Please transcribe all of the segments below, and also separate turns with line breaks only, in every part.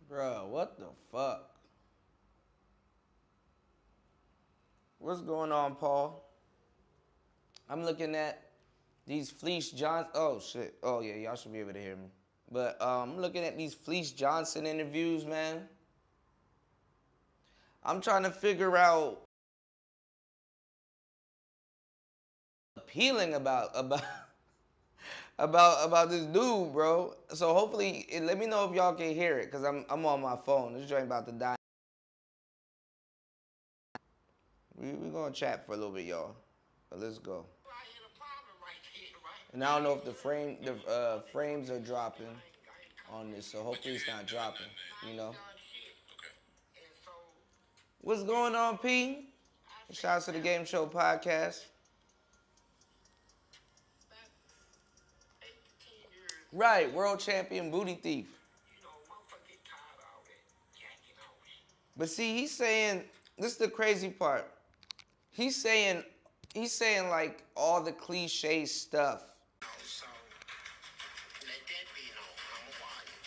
Bruh, what the fuck? What's going on, Paul? I'm looking at these Fleece Johnson. Oh, shit. Oh, yeah, y'all should be able to hear me. But I'm looking at these Fleece Johnson interviews, man. I'm trying to figure out appealing about this dude, bro. So hopefully, let me know if y'all can hear it, because I'm on my phone. This joint about to die. We gonna chat for a little bit, y'all. But let's go. And I don't know if the frames are dropping on this, so hopefully it's not dropping. You know. What's going on, P? Shout out to the Game Show podcast. Right, world champion booty thief. But see, he's saying this is the crazy part. He's saying like all the cliche stuff. So let that be known. I'm a warrior.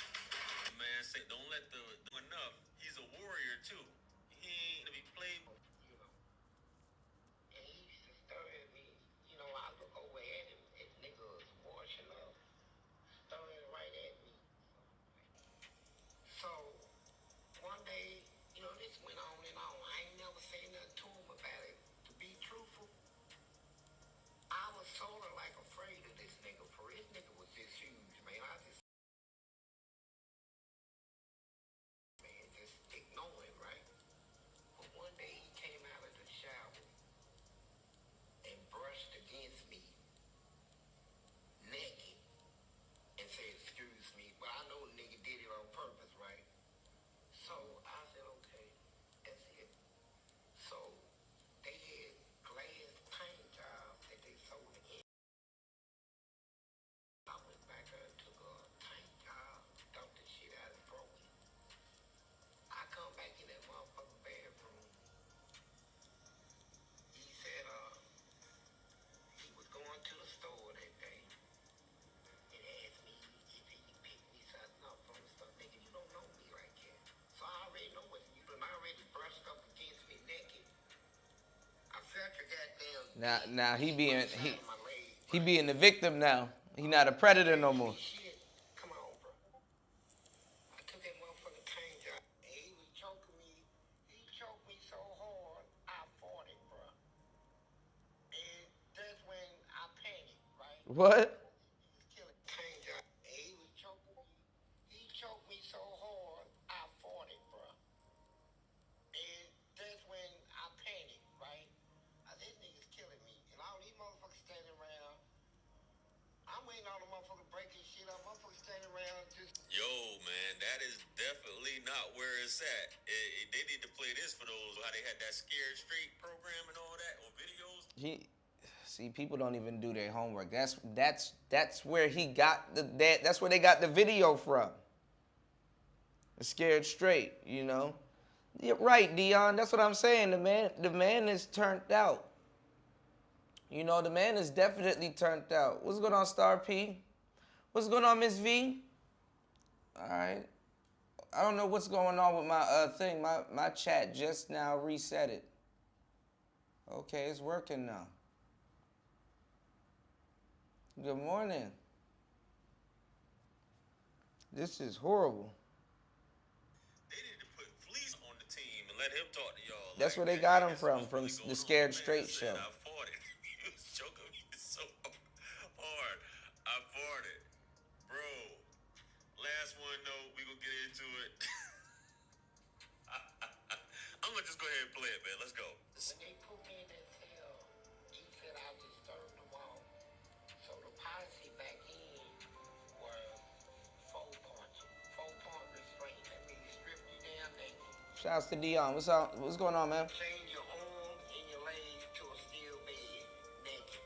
Man, say don't let the enough. He's a warrior too. He ain't to be played. You know. And he used to stare at me. You know, I look over at him. This nigga was washing up, staring right at me. So one day, you know, this went on and on. I ain't never said nothing to him about it. To be truthful, I was sort of like afraid of this nigga. For this nigga was this huge, man. I just, man, just ignore him, right? But one day he came out of the shower and brushed against me, naked, and said, "Excuse me," but I know the nigga did it on purpose, right? So I said, okay, that's it. So they had glass paint jobs that they sold in. I went back there and took a paint job, dumped the shit out and broke it. I come back in that motherfucking bathroom. He said he was going to the store that day and asked me if he could pick me something up from the store. Nigga, you don't know me like that. So I already know what you done already brushed up against me naked. I felt your goddamn. Now he being the victim now. He not a predator no more. Come on, bro. I took that motherfucking paint job. He was choking me. He choked me so hard, I fought it, bro. And that's when I panicked, right? What? He was killing paint job. He was choking me. He choked me so hard, I fought it, bro. And that's when I panicked, right? This nigga's killing me. And all these motherfuckers standing around. I'm waiting on the motherfucker breaking shit up. Motherfuckers standing around just. Yo, man, that is definitely not where it's at. They need to play this for those how they had that Scared Straight program and all that on videos. See, people don't even do their homework. That's where he got that's where they got the video from. Scared Straight, you know. You're right, Dion. That's what I'm saying. The man is turned out. You know, the man is definitely turned out. What's going on, Star P? What's going on, Miss V? All right. I don't know what's going on with my thing. My chat just now reset it. Okay, it's working now. Good morning. This is horrible. They need to put Fleece on the team and let him talk to y'all. That's where they got him from the Scared Straight show. I fought it. He was choking me so hard. I fought it. Bro, last one though, we gonna get into it. I'm gonna just go ahead and play it, man. Let's go. When they put me in that cell, he said I disturbed the wall. So the policy back in were 4-point restraint. That means strip you down naked. Shouts to Dion. What's up? What's going on, man? Chain your arms and your legs to a steel bed, naked.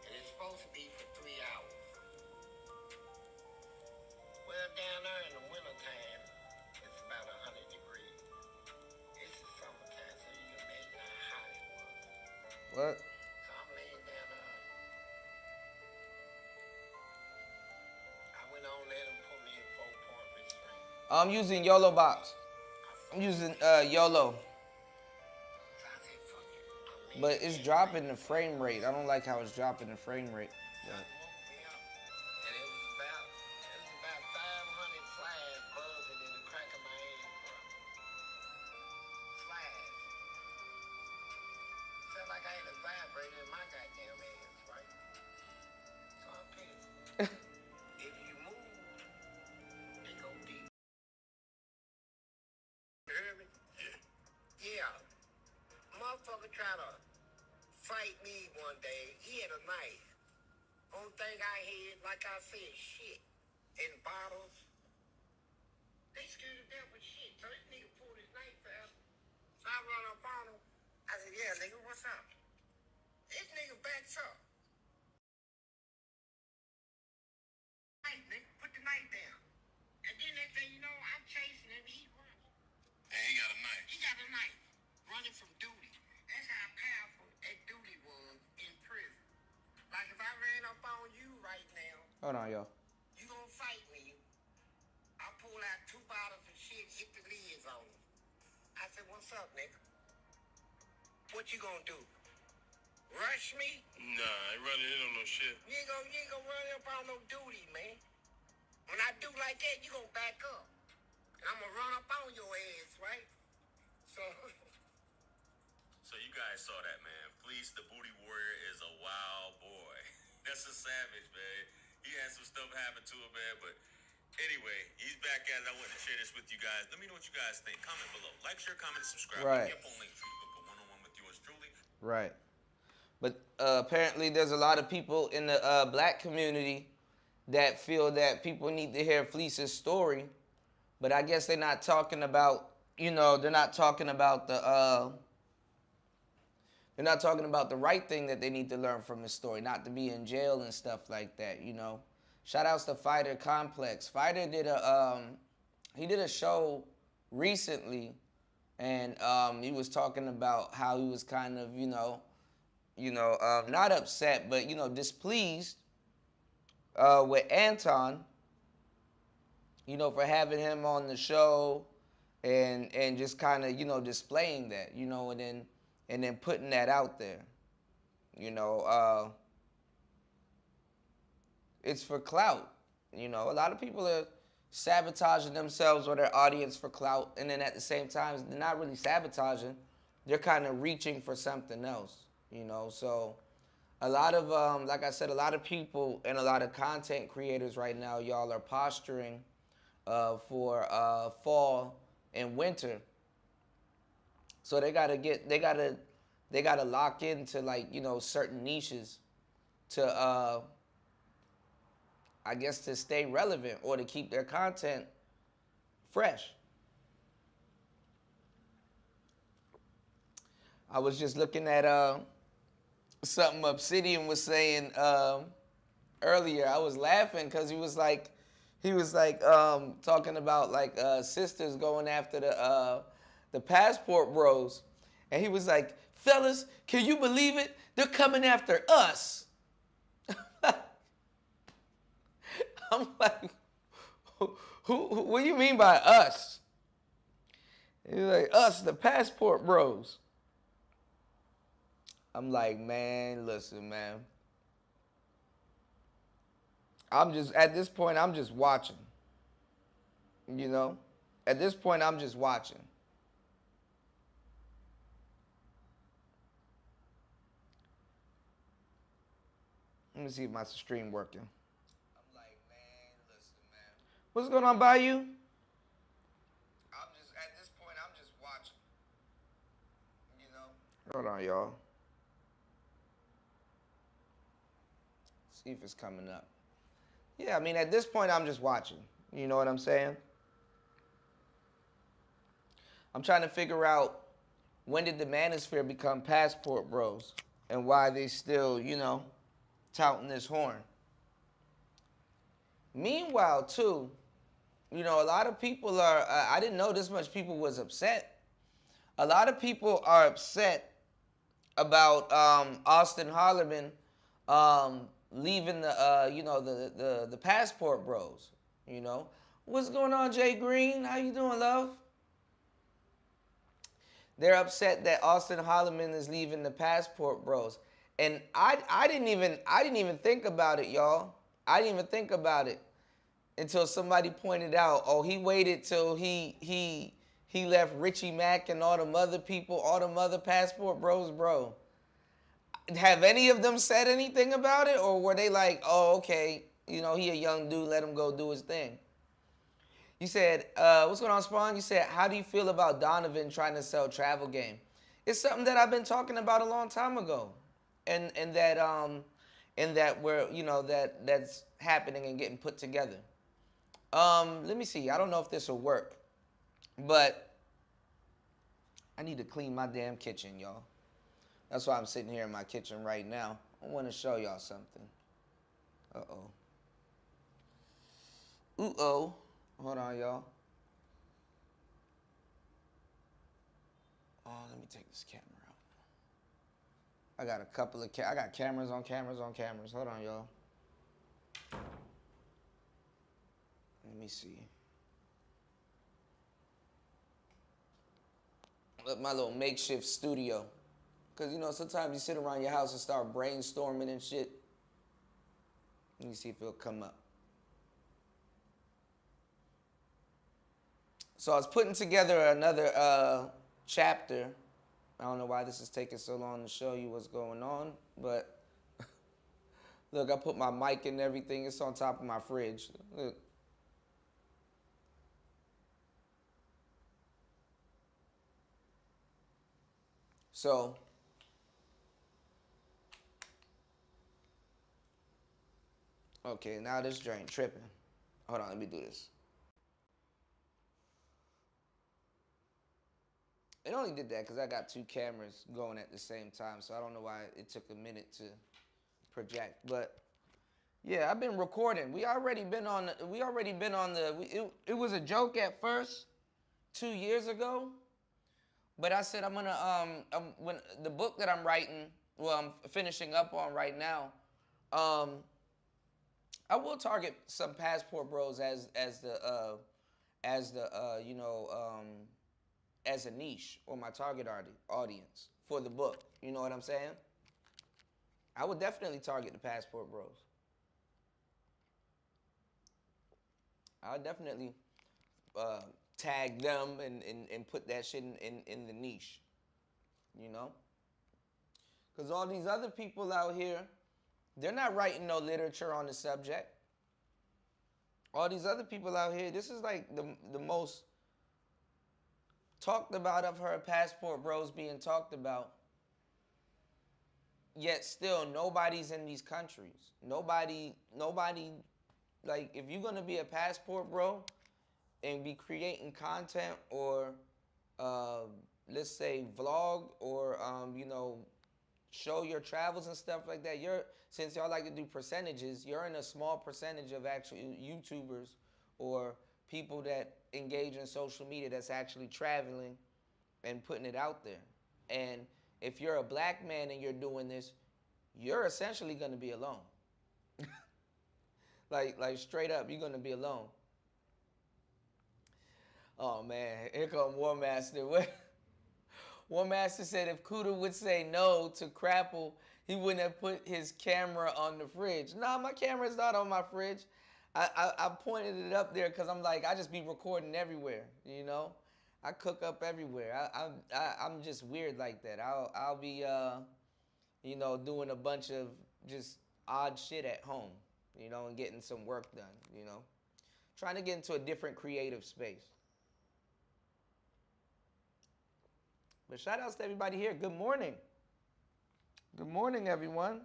And it's supposed to be for 3 hours. Well, down there in the wintertime, it's about 100 degrees. This is summertime, so you can imagine how hot it was. What? So I'm laying down there. I went on, let him put me in 4-point restraint.
I'm using YOLO box. I'm using YOLO. But it's dropping the frame rate. I don't like how it's dropping the frame rate. Yeah.
And it was about 500 flies buzzing in the crack of my head, bro. Flies. Felt like I had a vibrator in my goddamn ass, right? So I'm pissed. If you move, they go deep. You hear me? Yeah. Motherfucker tried to fight me one day. He had a knife. Only thing I had, like I said, shit. In bottles. They scared to death with shit. So this nigga pulled his knife out. So I run up on him. I said, yeah, nigga, what's up? This nigga backs up. Knife, nigga, put the knife down. And then next thing you know, I'm chasing him. He running. And he got a knife. He got a knife. Running from duty. That's how powerful that duty was in prison. Like if I ran up on you right now.
Hold on, y'all.
You gonna fight me. I pull out 2 bottles of shit, hit the lids on him. I said, what's up, nigga? What you gonna do? Rush me? Nah, I ain't running in on no shit. You ain't gonna run up on no duty, man. When I do like that, you gonna back up. And I'm gonna run up on your ass, right? So
you guys saw that, man. Fleece the Booty Warrior is a wild boy. That's a savage, man. He had some stuff happen to him, man, but anyway, he's back at it. I wanted to share this with you guys. Let me know what you guys think. Comment below. Like, share, comment, and subscribe.
Right.
Hit up on link tree to book a one-on-one with yours truly.
Right. But apparently there's a lot of people in the black community that feel that people need to hear Fleece's story. But I guess they're not talking about, they're not talking about the right thing that they need to learn from his story, not to be in jail and stuff like that, Shout outs to Fighter Complex. Fighter did a show recently, and he was talking about how he was kind of, not upset, but, displeased with Anton, for having him on the show and just kind of, displaying that, and then putting that out there. It's for clout. A lot of people are sabotaging themselves or their audience for clout, and then at the same time, they're not really sabotaging. They're kind of reaching for something else, So a lot of, like I said, a lot of people and a lot of content creators right now, y'all are posturing for fall and winter. So they gotta lock into certain niches to I guess to stay relevant or to keep their content fresh. I was just looking at something Obsidian was saying earlier. I was laughing because he was like talking about sisters going after the passport bros, and he was like, "Fellas, can you believe it? They're coming after us." I'm like, what do you mean by us? He's like, us, the passport bros. I'm like, man, listen, man. At this point, I'm just watching. At this point, I'm just watching. Let me see if my stream working. I'm like, man, listen, man. What's going on, Bayou? At this point, I'm just watching. Hold on, y'all. See if it's coming up. Yeah, I mean, at this point, I'm just watching. You know what I'm saying? I'm trying to figure out when did the manosphere become passport bros and why they still, touting this horn. Meanwhile, too, a lot of people are, I didn't know this much people was upset. A lot of people are upset about Austin Holloman leaving the passport bros, What's going on, Jay Green? How you doing, love? They're upset that Austin Holloman is leaving the Passport Bros. And I didn't even think about it, y'all. I didn't even think about it until somebody pointed out, oh, he waited till he left Richie Mack and all them other people, all them other Passport Bros, bro. Have any of them said anything about it, or were they like, oh, okay, he a young dude, let him go do his thing? You said, what's going on, Spawn? You said, how do you feel about Donovan trying to sell Travel Game? It's something that I've been talking about a long time ago, and that we're that's happening and getting put together. Let me see. I don't know if this will work, but I need to clean my damn kitchen, y'all. That's why I'm sitting here in my kitchen right now. I want to show y'all something. Uh-oh. Uh-oh. Hold on, y'all. Oh, let me take this camera out. I got a couple of I got cameras on cameras on cameras. Hold on, y'all. Let me see. Look, my little makeshift studio. Because, sometimes you sit around your house and start brainstorming and shit. Let me see if it'll come up. So I was putting together another chapter. I don't know why this is taking so long to show you what's going on, but look, I put my mic and everything. It's on top of my fridge. Look. So, okay, now this joint tripping. Hold on, let me do this. It only did that because I got two cameras going at the same time, so I don't know why it took a minute to project. But yeah, I've been recording. We already been on the. It was a joke at first, 2 years ago. But I said I'm gonna when the book that I'm writing, well, I'm finishing up on right now. I will target some Passport Bros as the as a niche or my target audience for the book. You know what I'm saying? I would definitely target the Passport Bros. I would definitely tag them and put that shit in the niche. Because all these other people out here, they're not writing no literature on the subject. All these other people out here, this is like the most talked about of her Passport Bros being talked about. Yet still nobody's in these countries. Nobody, like, if you're gonna be a Passport Bro and be creating content or let's say vlog or show your travels and stuff like that, since y'all like to do percentages, you're in a small percentage of actual YouTubers or people that engage in social media that's actually traveling and putting it out there. And if you're a black man and you're doing this, you're essentially going to be alone. like straight up, you're going to be alone. Oh man, here come War Master. War Master said if Cuda would say no to Crapple, he wouldn't have put his camera on the fridge. Nah, my camera's not on my fridge. I pointed it up there because I'm like, I just be recording everywhere, I cook up everywhere. I'm just weird like that. I'll be doing a bunch of just odd shit at home, and getting some work done, trying to get into a different creative space. But shout outs to everybody here. Good morning. Good morning, everyone.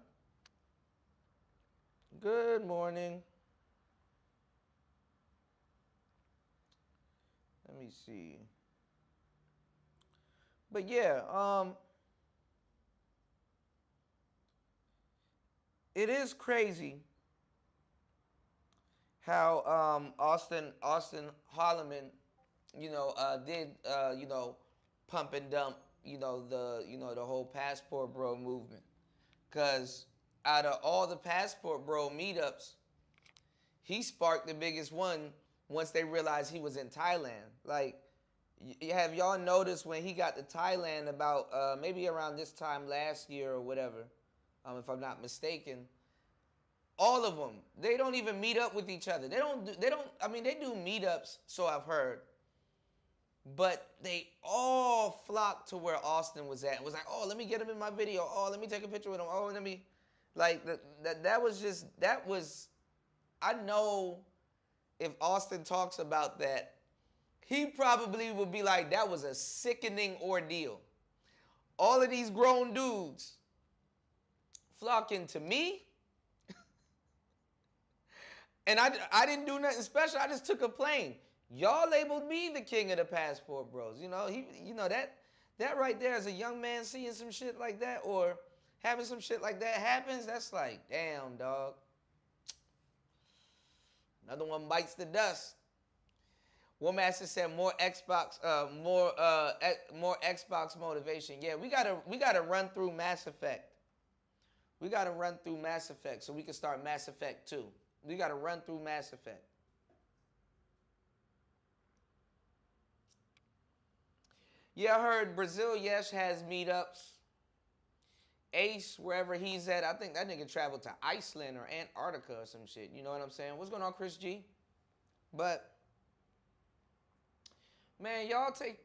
Good morning. Let me see. But yeah, it is crazy how Austin Holloman, did pump and dump, the whole Passport Bro movement. Cause out of all the Passport Bro meetups, he sparked the biggest one once they realized he was in Thailand. Like, have y'all noticed when he got to Thailand about maybe around this time last year or whatever, if I'm not mistaken, all of them, they don't even meet up with each other. I mean, they do meetups, so I've heard, but they all flocked to where Austin was at. It was like, oh, let me get him in my video. Oh, let me take a picture with him. Oh, let me, like, that was, I know if Austin talks about that, he probably would be like, that was a sickening ordeal. All of these grown dudes flocking to me, and I didn't do nothing special. I just took a plane. Y'all labeled me the king of the passport bros. You know, that right there, as a young man seeing some shit like that or having some shit like that happens, that's like, damn, dog. Another one bites the dust. One master said more Xbox motivation. Yeah, we gotta run through Mass Effect. We gotta run through Mass Effect so we can start Mass Effect 2. We gotta run through Mass Effect. Yeah, I heard Brazil Yesh has meetups. Ace, wherever he's at, I think that nigga traveled to Iceland or Antarctica or some shit. You know what I'm saying? What's going on, Chris G? But man, y'all take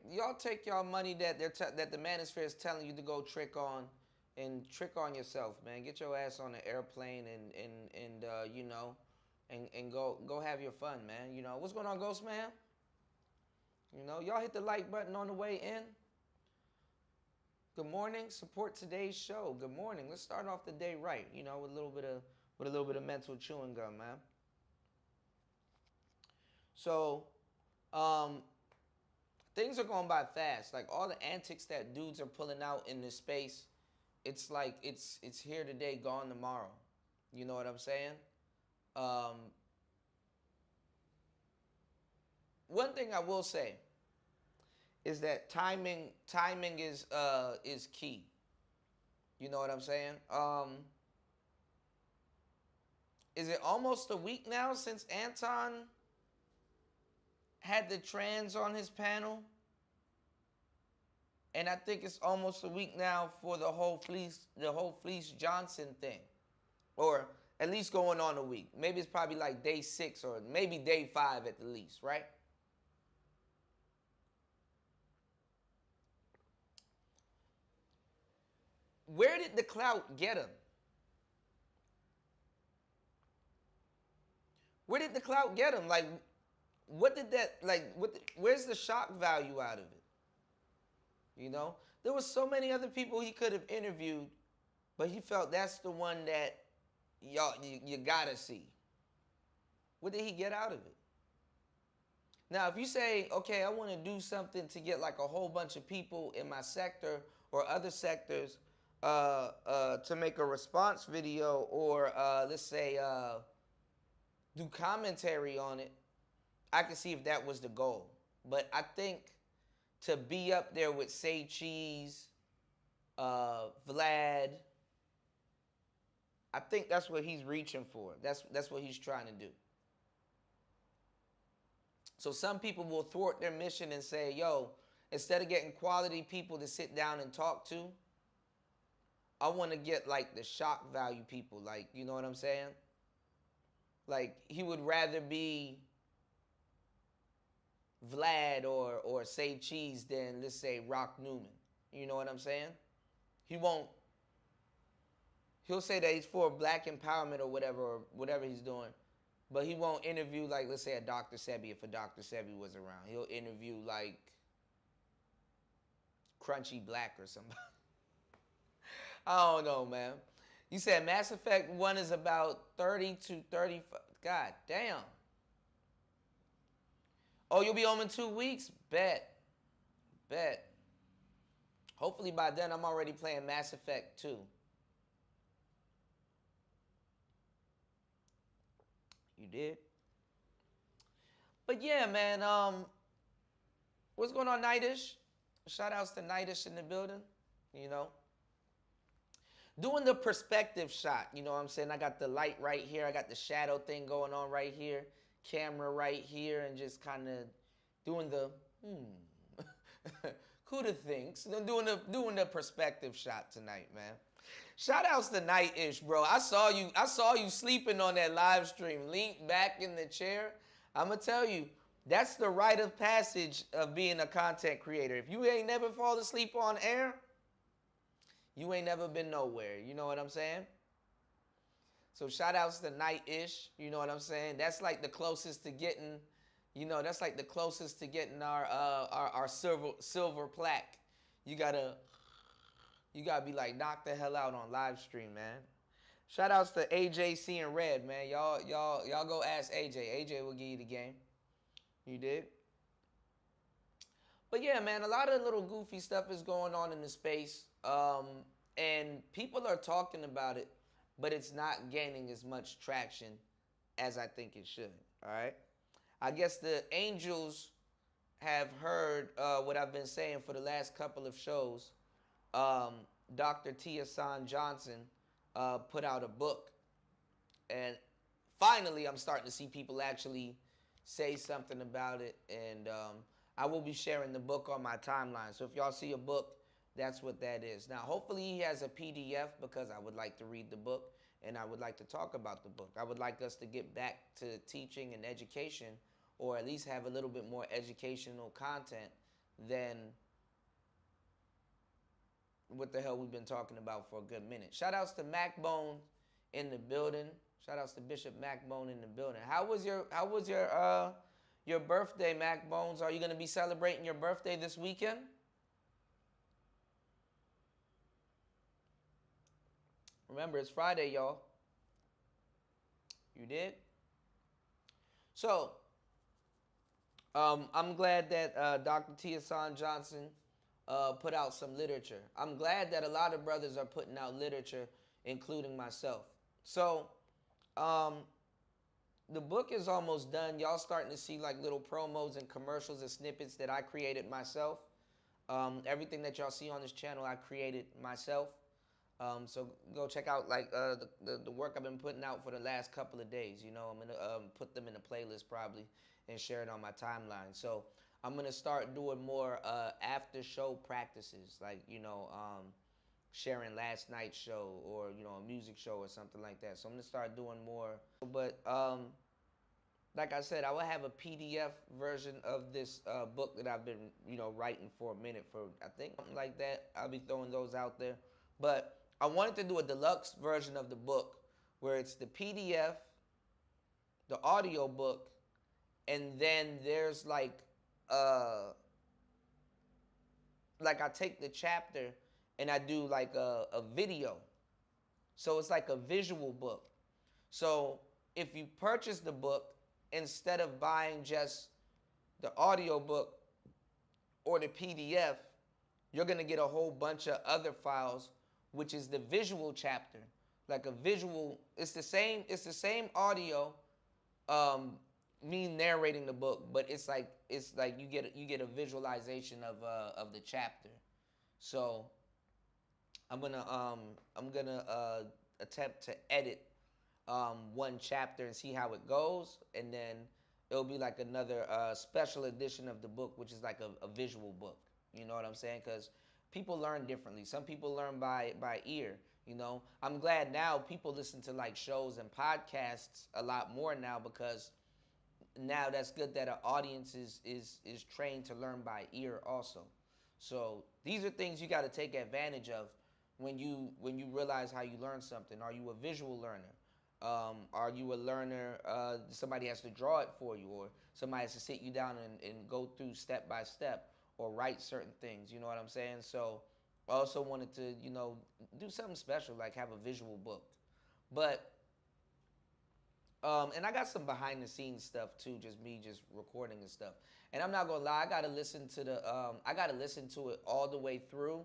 y'all money that that the manosphere is telling you to go trick on, and trick on yourself, man. Get your ass on an airplane and you know, and go have your fun, man. You know what's going on, Ghost Man? You know, y'all hit the like button on the way in. Good morning. Support today's show. Good morning. Let's start off the day right. You know, with a little bit of mental chewing gum, man. So, things are going by fast. Like all the antics that dudes are pulling out in this space, it's like it's here today, gone tomorrow. You know what I'm saying? One thing I will say is that timing is key. You know what I'm saying? Is it almost a week now since Anton had the trans on his panel? And I think it's almost a week now for the whole Fleece Johnson thing. Or at least going on a week. Maybe it's probably like day 6 or maybe day 5 at the least, right? Where did the clout get him? Where did the clout get him? Like, what did that, like, where's the shock value out of it? You know? There was so many other people he could have interviewed, but he felt that's the one that you gotta see. What did he get out of it? Now, if you say, okay, I want to do something to get like a whole bunch of people in my sector or other sectors to make a response video or let's say do commentary on it, I can see if that was the goal. But I think to be up there with Say Cheese, Vlad, I think that's what he's reaching for. That's what he's trying to do. So some people will thwart their mission and say, yo, instead of getting quality people to sit down and talk to, I want to get like the shock value people. Like, you know what I'm saying? Like, he would rather be Vlad or Say Cheese than, let's say, Rock Newman. You know what I'm saying? He'll say that he's for black empowerment or whatever he's doing. But he won't interview, like, let's say, a Dr. Sebi if a Dr. Sebi was around. He'll interview, like, Crunchy Black or somebody. I don't know, man. You said Mass Effect 1 is about 30 to 35. God damn. Oh, you'll be home in 2 weeks? Bet. Hopefully by then I'm already playing Mass Effect 2. You did? But yeah, man, what's going on, Nightish? Shout outs to Nightish in the building, you know. Doing the perspective shot, you know what I'm saying? I got the light right here. I got the shadow thing going on right here. camera right here and just kind of doing the Cuda thinks. I'm doing the perspective shot tonight, man. Shout outs to Night-ish, bro. I saw you sleeping on that live stream. Leaned back in the chair. I'ma tell you, that's the rite of passage of being a content creator. If you ain't never fall asleep on air, you ain't never been nowhere. You know what I'm saying? So shout outs to Night-ish. You know what I'm saying? That's like the closest to getting, that's like the closest to getting our silver plaque. You gotta be like knocked the hell out on live stream, man. Shout outs to AJC and Red, man. Y'all go ask AJ. AJ will give you the game. You did? But yeah, man, a lot of little goofy stuff is going on in the space. And people are talking about it, but it's not gaining as much traction as I think it should. All right? I guess the angels have heard what I've been saying for the last couple of shows. Dr. thos Johnson put out a book. And finally, I'm starting to see people actually say something about it. And I will be sharing the book on my timeline. So if y'all see a book, that's what that is. Now, hopefully he has a PDF because I would like to read the book and I would like to talk about the book. I would like us to get back to teaching and education, or at least have a little bit more educational content than what the hell we've been talking about for a good minute. Shout outs to Macbone in the building. Shout outs to Bishop Macbone in the building. How was your birthday, Macbones? Are you going to be celebrating your birthday this weekend? Remember, it's Friday, y'all. You did? So, I'm glad that Dr. thos Johnson put out some literature. I'm glad that a lot of brothers are putting out literature, including myself. So, the book is almost done. Y'all starting to see like little promos and commercials and snippets that I created myself. Everything that y'all see on this channel, I created myself. So go check out like the work I've been putting out for the last couple of days. You know, I'm gonna put them in a playlist probably and share it on my timeline. So I'm gonna start doing more after show practices, like sharing last night's show or a music show or something like that. So I'm gonna start doing more. But like I said, I will have a PDF version of this book that I've been writing for a minute, for I think something like that. I'll be throwing those out there. But I wanted to do a deluxe version of the book where it's the PDF, the audio book, and then there's like I take the chapter and I do like a video. So it's like a visual book. So if you purchase the book, instead of buying just the audio book or the PDF, you're gonna get a whole bunch of other files, which is the visual chapter, like a visual. It's the same audio, me narrating the book, but it's like you get a visualization of the chapter. So I'm gonna attempt to edit one chapter and see how it goes, and then it'll be like another special edition of the book, which is like a visual book. You know what I'm saying? Because people learn differently. Some people learn by ear. I'm glad now people listen to like shows and podcasts a lot more now, because now that's good that an audience is trained to learn by ear also. So these are things you got to take advantage of when you realize how you learn something. Are you a visual learner? Are you a learner, somebody has to draw it for you, or somebody has to sit you down and go through step by step, or write certain things, you know what I'm saying? So I also wanted to, do something special, like have a visual book. But, and I got some behind the scenes stuff too, just me just recording and stuff. And I'm not gonna lie, I gotta listen to it all the way through.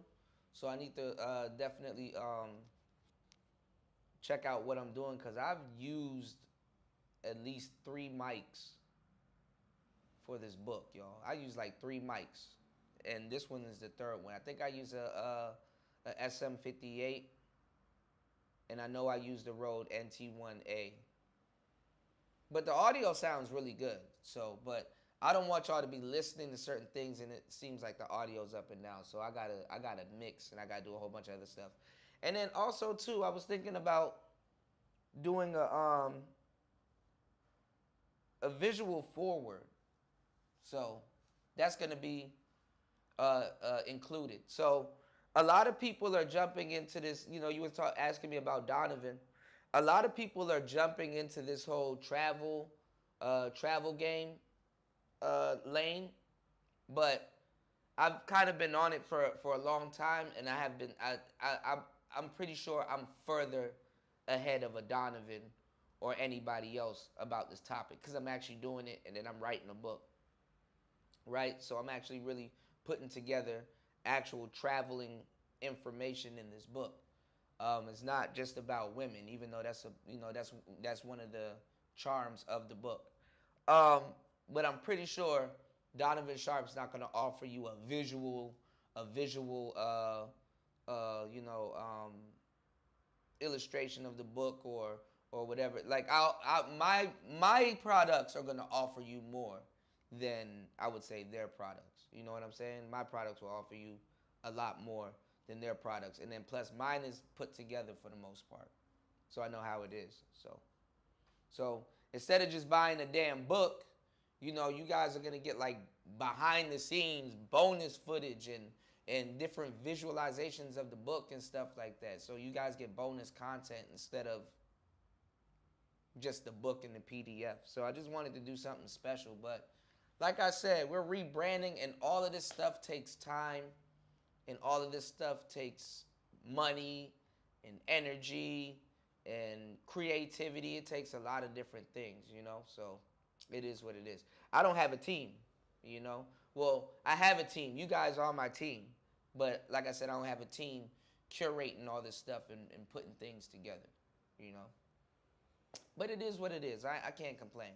So I need to definitely check out what I'm doing, because I've used at least 3 mics for this book, y'all. I use like 3 mics, and this one is the 3rd one. I think I use a SM58, and I know I use the Rode NT1A. But the audio sounds really good. So, but I don't want y'all to be listening to certain things and it seems like the audio's up and down. So I gotta mix and I gotta do a whole bunch of other stuff. And then also too, I was thinking about doing a visual forward. So that's gonna be included. So a lot of people are jumping into this. You know, you were asking me about Donovan. A lot of people are jumping into this whole travel game lane, but I've kind of been on it for a long time, and I have been. I'm pretty sure I'm further ahead of a Donovan or anybody else about this topic because I'm actually doing it, and then I'm writing a book, right? So I'm actually really putting together actual traveling information in this book. It's not just about women, even though that's one of the charms of the book. Um, but I'm pretty sure Donovan Sharp's not going to offer you a visual, illustration of the book or whatever. Like my products are going to offer you more than I would say their products. You know what I'm saying? My products will offer you a lot more than their products, and then plus mine is put together for the most part, so I know how it is. So instead of just buying a damn book, you guys are gonna get like behind the scenes bonus footage and different visualizations of the book and stuff like that. So you guys get bonus content instead of just the book and the PDF. So I just wanted to do something special, but like I said, we're rebranding and all of this stuff takes time and all of this stuff takes money and energy and creativity. It takes a lot of different things. So it is what it is. I don't have a team. Well, I have a team. You guys are my team. But like I said, I don't have a team curating all this stuff and putting things together. But it is what it is. I can't complain.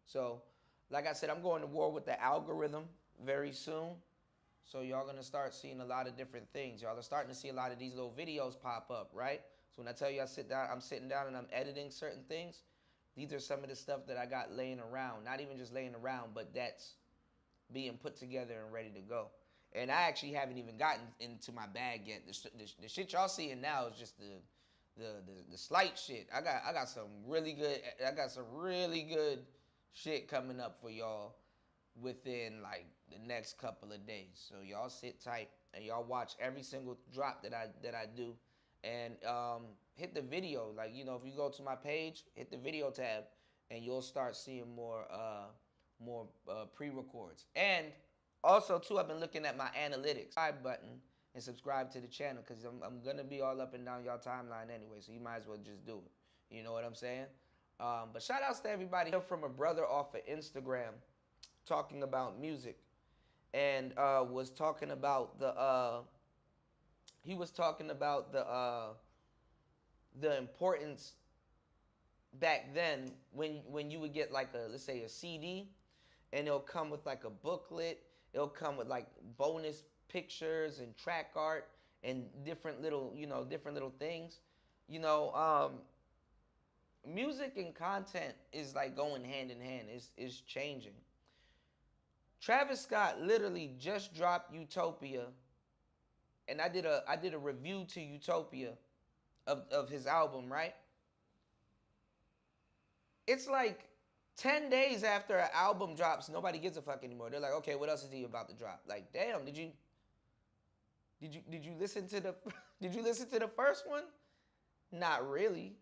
So like I said, I'm going to war with the algorithm very soon. So y'all gonna start seeing a lot of different things. Y'all are starting to see a lot of these little videos pop up, right? So when I tell you I'm sitting down and I'm editing certain things, these are some of the stuff that I got laying around. Not even just laying around, but that's being put together and ready to go. And I actually haven't even gotten into my bag yet. The shit y'all seeing now is just the slight shit. I got some really good shit coming up for y'all within like the next couple of days. So y'all sit tight and y'all watch every single drop that I do, and hit the video. Like if you go to my page, hit the video tab, and you'll start seeing more pre-records. And also too, I've been looking at my analytics. Subscribe button and subscribe to the channel because I'm gonna be all up and down y'all timeline anyway. So you might as well just do it. You know what I'm saying? But shout outs to everybody from a brother off of Instagram talking about music, and was talking about the importance back then when you would get like let's say a CD, and it'll come with like a booklet, it'll come with like bonus pictures and track art and different little things. Music and content is like going hand in hand. It's changing. Travis Scott literally just dropped Utopia, and I did a review to Utopia of his album, right? It's like 10 days after an album drops, nobody gives a fuck anymore. They're like, okay, what else is he about to drop? Like, damn, did you listen to the did you listen to the first one? Not really.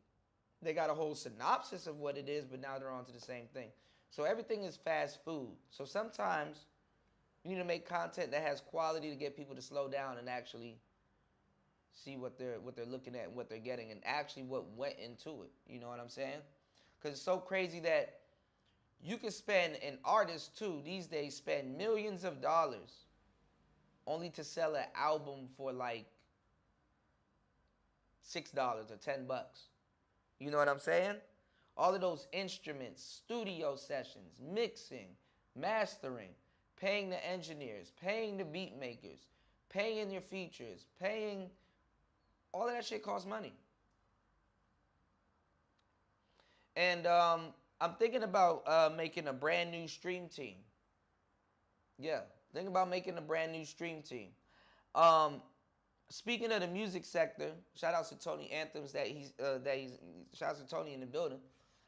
They got a whole synopsis of what it is, but now they're on to the same thing. So everything is fast food. So sometimes you need to make content that has quality to get people to slow down and actually see what they're looking at and what they're getting and actually what went into it. You know what I'm saying? Because it's so crazy that you can spend, an artist too these days spend millions of dollars only to sell an album for like $6 or $10. You know what I'm saying? All of those instruments, studio sessions, mixing, mastering, paying the engineers, paying the beat makers, paying your features, paying, all of that shit costs money. And I'm thinking about making a brand new stream team. Yeah, think about making a brand new stream team. Um, Speaking of the music sector, shout out to Tony Anthems shout out to Tony in the building.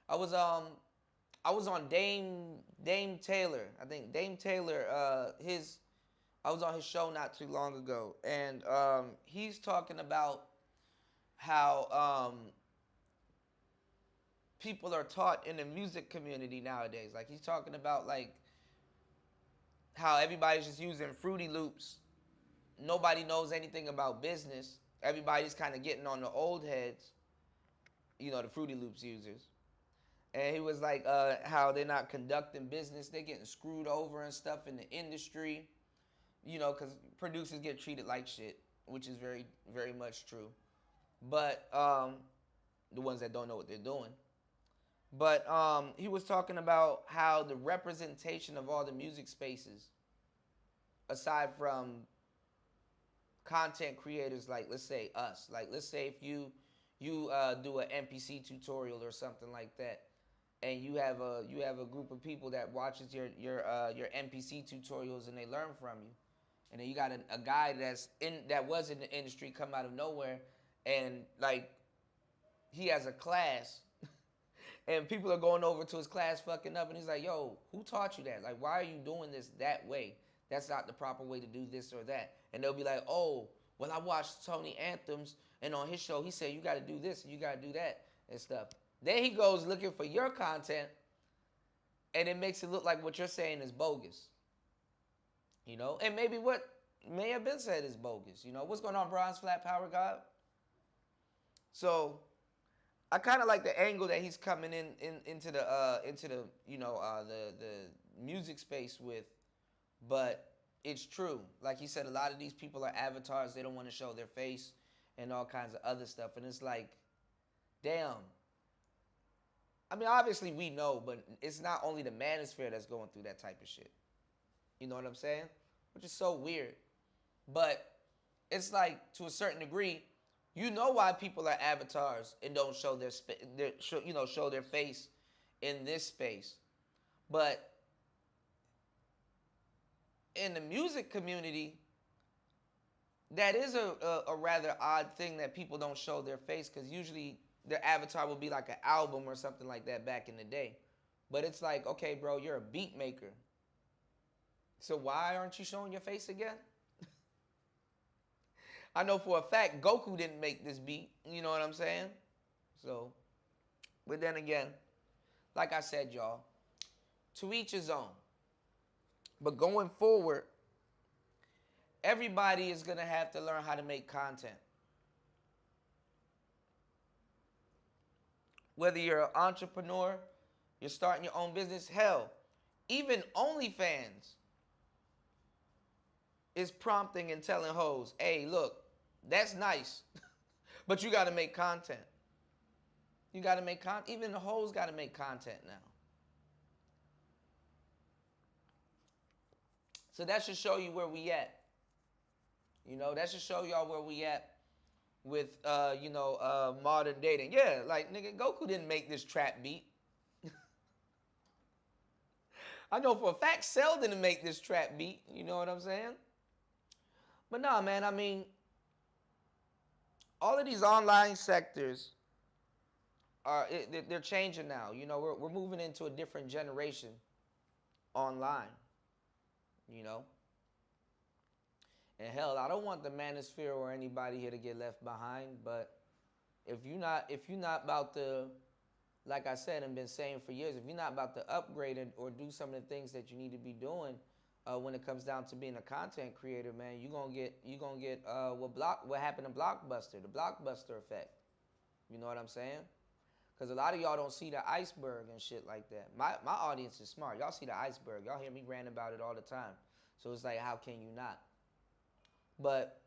I was I was on Dame Taylor. I think Dame Taylor I was on his show not too long ago, and he's talking about how people are taught in the music community nowadays. Like he's talking about like how everybody's just using Fruity Loops. Nobody knows anything about business. Everybody's kind of getting on the old heads, the Fruity Loops users. And he was like, how they're not conducting business. They're getting screwed over and stuff in the industry, because producers get treated like shit, which is very, very much true. But the ones that don't know what they're doing. But he was talking about how the representation of all the music spaces, aside from content creators, like let's say us, like let's say if you do an MPC tutorial or something like that, and you have a group of people that watches your MPC tutorials and they learn from you, and then you got a guy that was in the industry come out of nowhere, and like he has a class and people are going over to his class fucking up, and he's like, yo, who taught you that? Like, why are you doing this that way? That's not the proper way to do this or that. And they'll be like, oh, well, I watched Tony Anthems, and on his show, he said you got to do this and you got to do that and stuff. Then he goes looking for your content, and it makes it look like what you're saying is bogus. And maybe what may have been said is bogus. What's going on, Bronze Flat Power God? So I kind of like the angle that he's coming into the music space with, but it's true. Like he said, a lot of these people are avatars. They don't want to show their face and all kinds of other stuff. And it's like, damn. I mean, obviously we know, but it's not only the manosphere that's going through that type of shit. You know what I'm saying? Which is so weird. But it's like, to a certain degree, you know why people are avatars and don't show show their face in this space. But in the music community, that is a rather odd thing that people don't show their face, because usually their avatar will be like an album or something like that back in the day. But it's like, okay, bro, you're a beat maker. So why aren't you showing your face again? I know for a fact Goku didn't make this beat. You know what I'm saying? So, but then again, like I said, y'all, to each his own. But going forward, everybody is going to have to learn how to make content. Whether you're an entrepreneur, you're starting your own business, hell, even OnlyFans is prompting and telling hoes, hey, look, that's nice, but you got to make content. You got to make content. Even the hoes got to make content now. So that should show you where we at. That should show y'all where we at with, modern dating. Yeah, like, nigga, Goku didn't make this trap beat. I know for a fact Cell didn't make this trap beat. You know what I'm saying? But nah, man, I mean, all of these online sectors they're changing now. We're moving into a different generation online. And hell, I don't want the manosphere or anybody here to get left behind. But if you're not about to, like I said and been saying for years, if you're not about to upgrade it or do some of the things that you need to be doing when it comes down to being a content creator, man, you're gonna get what happened to Blockbuster, the Blockbuster effect. You know what I'm saying? Because a lot of y'all don't see the iceberg and shit like that. My audience is smart. Y'all see the iceberg. Y'all hear me rant about it all the time. So it's like, how can you not? But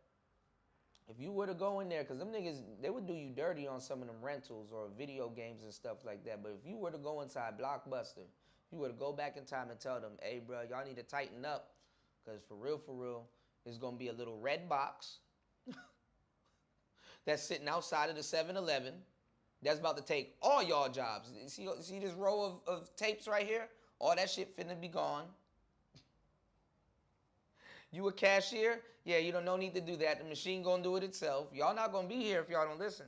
if you were to go in there, because them niggas, they would do you dirty on some of them rentals or video games and stuff like that. But if you were to go inside Blockbuster, you were to go back in time and tell them, hey, bro, y'all need to tighten up. Because for real, there's going to be a little red box that's sitting outside of the 7-Eleven. That's about to take all y'all jobs. See this row of tapes right here? All that shit finna be gone. You a cashier? Yeah, you don't no need to do that. The machine gonna do it itself. Y'all not gonna be here if y'all don't listen.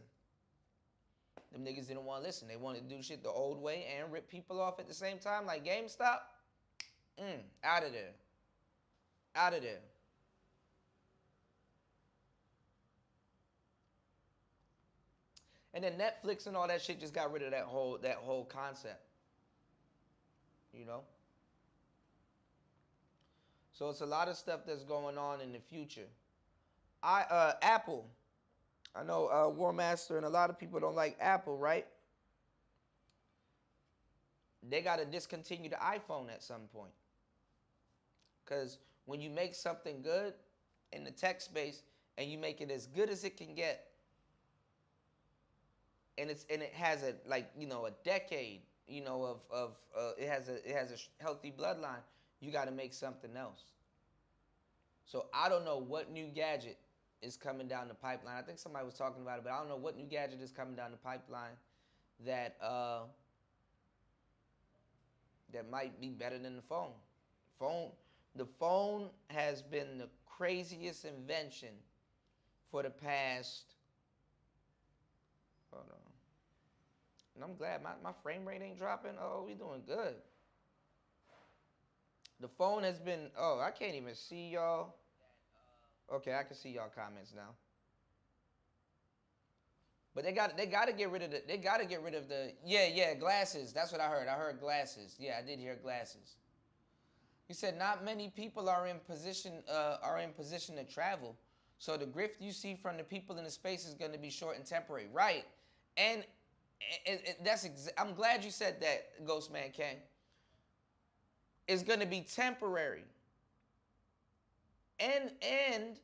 Them niggas didn't want to listen. They wanted to do shit the old way and rip people off at the same time, like GameStop. Out of there. Out of there. And then Netflix and all that shit just got rid of that whole concept. You know? So it's a lot of stuff that's going on in the future. Apple. I know War Master and a lot of people don't like Apple, right? They got to discontinue the iPhone at some point. Because when you make something good in the tech space and you make it as good as it can get, and it has a decade, it has a healthy bloodline, you got to make something else. So I don't know what new gadget is coming down the pipeline. I think somebody was talking about it, but I don't know what new gadget is coming down the pipeline that that might be better than the phone. The phone has been the craziest invention for the past. Hold on. And I'm glad my frame rate ain't dropping. Oh, we doing good. The phone has been. Oh, I can't even see y'all. Okay, I can see y'all comments now. But they got to get rid of the glasses. That's what I heard. I heard glasses. Yeah, I did hear glasses. You said not many people are in position to travel. So the grift you see from the people in the space is going to be short and temporary, right? And I'm glad you said that, Ghostman Kang. It's going to be temporary. And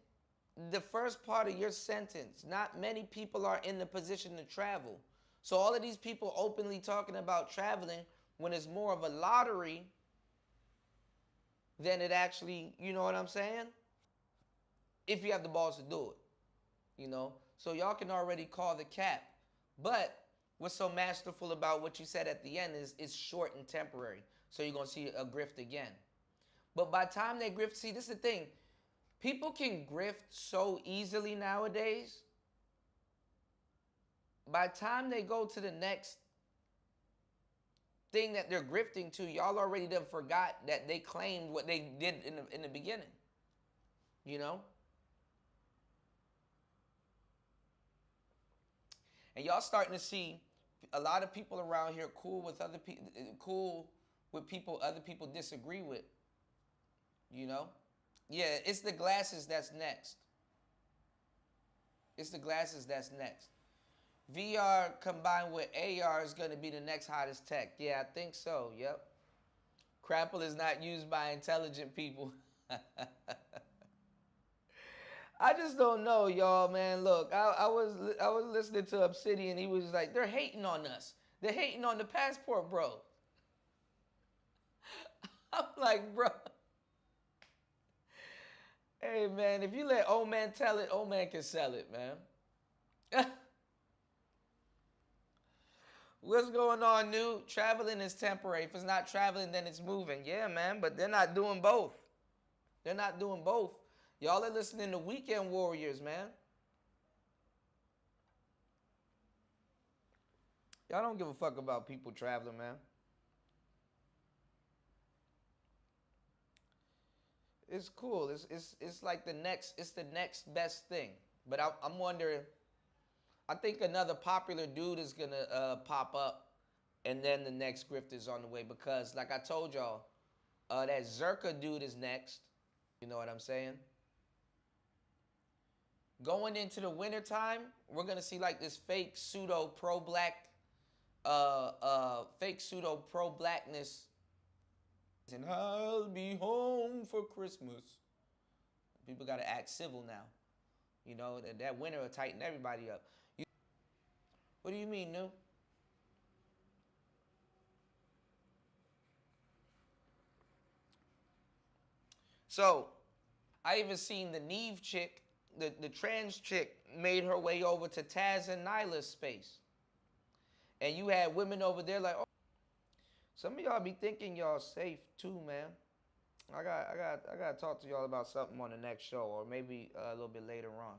the first part of your sentence, not many people are in the position to travel. So all of these people openly talking about traveling when it's more of a lottery than it actually, you know what I'm saying? If you have the balls to do it, you know? So y'all can already call the cap. But what's so masterful about what you said at the end is it's short and temporary. So you're going to see a grift again. But by the time they grift, see, this is the thing. People can grift so easily nowadays. By the time they go to the next thing that they're grifting to, y'all already done forgot that they claimed what they did in the beginning. You know? And y'all starting to see a lot of people around here cool with people other people disagree with. You know? Yeah, it's the glasses that's next. It's the glasses that's next. VR combined with AR is going to be the next hottest tech. Yeah, I think so. Yep. Crapple is not used by intelligent people. I just don't know, y'all, man. Look, I was listening to Obsidian. He was like, they're hating on us. They're hating on the passport, bro. I'm like, bro. Hey, man, if you let old man tell it, old man can sell it, man. What's going on, New? Traveling is temporary. If it's not traveling, then it's moving. Yeah, man, but they're not doing both. They're not doing both. Y'all are listening to Weekend Warriors, man. Y'all don't give a fuck about people traveling, man. It's cool. It's like the next best thing. But I'm wondering. I think another popular dude is gonna pop up, and then the next grift is on the way because, like I told y'all, that Zerka dude is next. You know what I'm saying? Going into the wintertime, we're gonna see like this fake pseudo pro-black, fake pseudo pro-blackness. And I'll be home for Christmas. People gotta act civil now. You know, that winter will tighten everybody up. What do you mean, New? So, I even seen the Neve chick, the trans chick, made her way over to Taz and Nyla's space. And you had women over there like, oh, some of y'all be thinking y'all safe too, man. I got to talk to y'all about something on the next show, or maybe a little bit later on.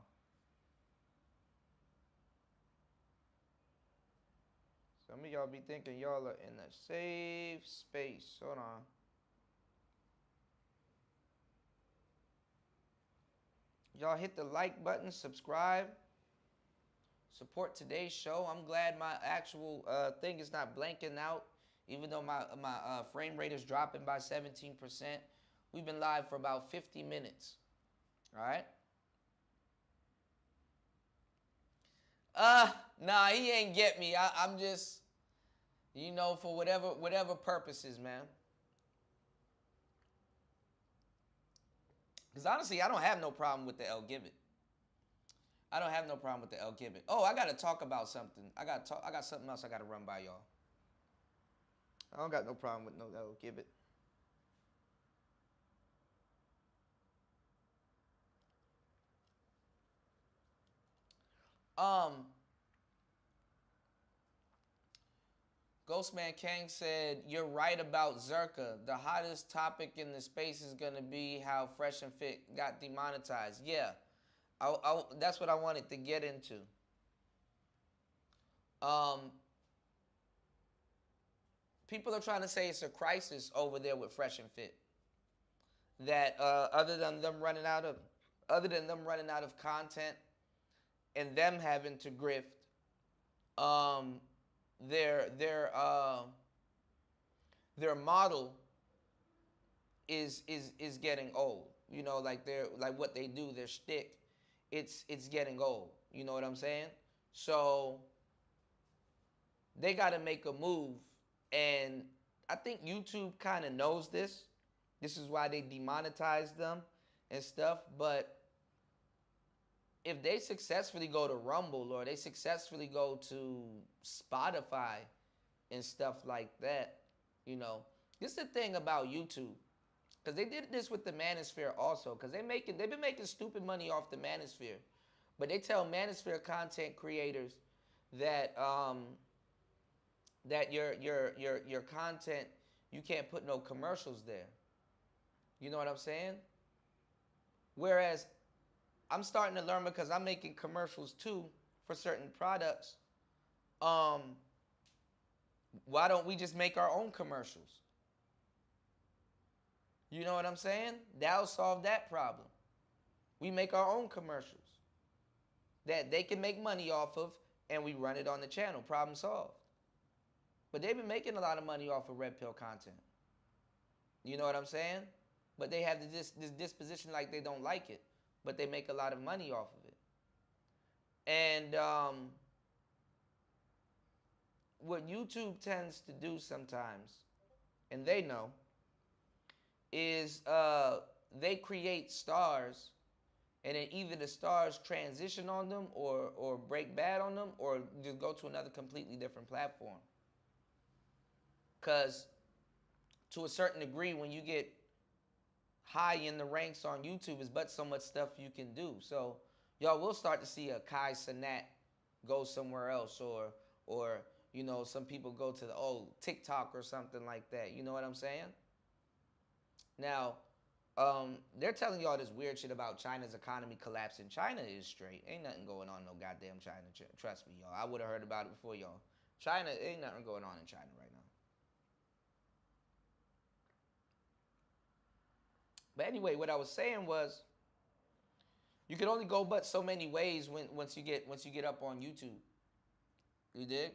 Some of y'all be thinking y'all are in a safe space. Hold on. Y'all hit the like button, subscribe, support today's show. I'm glad my actual thing is not blanking out, even though my frame rate is dropping by 17%. We've been live for about 50 minutes. All right. Nah, he ain't get me. I'm just, for whatever purposes, man. Because honestly, I don't have no problem with the El Gibbet. I don't have no problem with the El Gibbet. Oh, I gotta talk about something. I got something else I gotta run by y'all. I don't got no problem with no El Gibbet. Ghostman Kang said, you're right about Zerka. The hottest topic in the space is going to be how Fresh and Fit got demonetized. Yeah, that's what I wanted to get into. People are trying to say it's a crisis over there with Fresh and Fit. That other than them running out of content and them having to grift, their model is getting old. Like what they do, their shtick, it's getting old. You know what I'm saying? So they got to make a move, and I think YouTube kind of knows this. This is why they demonetized them and stuff. But if they successfully go to Rumble or they successfully go to Spotify and stuff like that, this is the thing about YouTube. Because they did this with the Manosphere also. Because they've been making stupid money off the Manosphere. But they tell Manosphere content creators that that your content, you can't put no commercials there. You know what I'm saying? Whereas I'm starting to learn, because I'm making commercials too for certain products. Why don't we just make our own commercials? You know what I'm saying? That'll solve that problem. We make our own commercials that they can make money off of, and we run it on the channel. Problem solved. But they've been making a lot of money off of Red Pill content. You know what I'm saying? But they have this disposition like they don't like it. But they make a lot of money off of it. And what YouTube tends to do sometimes, and they know, is they create stars, and then either the stars transition on them or break bad on them, or just go to another completely different platform. Because to a certain degree, when you get high in the ranks on YouTube, is but so much stuff you can do. So y'all will start to see a Kai Cenat go somewhere else, or some people go to the TikTok or something like that. You know what I'm saying? Now, they're telling y'all this weird shit about China's economy collapsing. China is straight. Ain't nothing going on in no goddamn China. Trust me, y'all. I would have heard about it before y'all. China, ain't nothing going on in China right now. But anyway, what I was saying was, you can only go but so many ways once you get up on YouTube. You dig?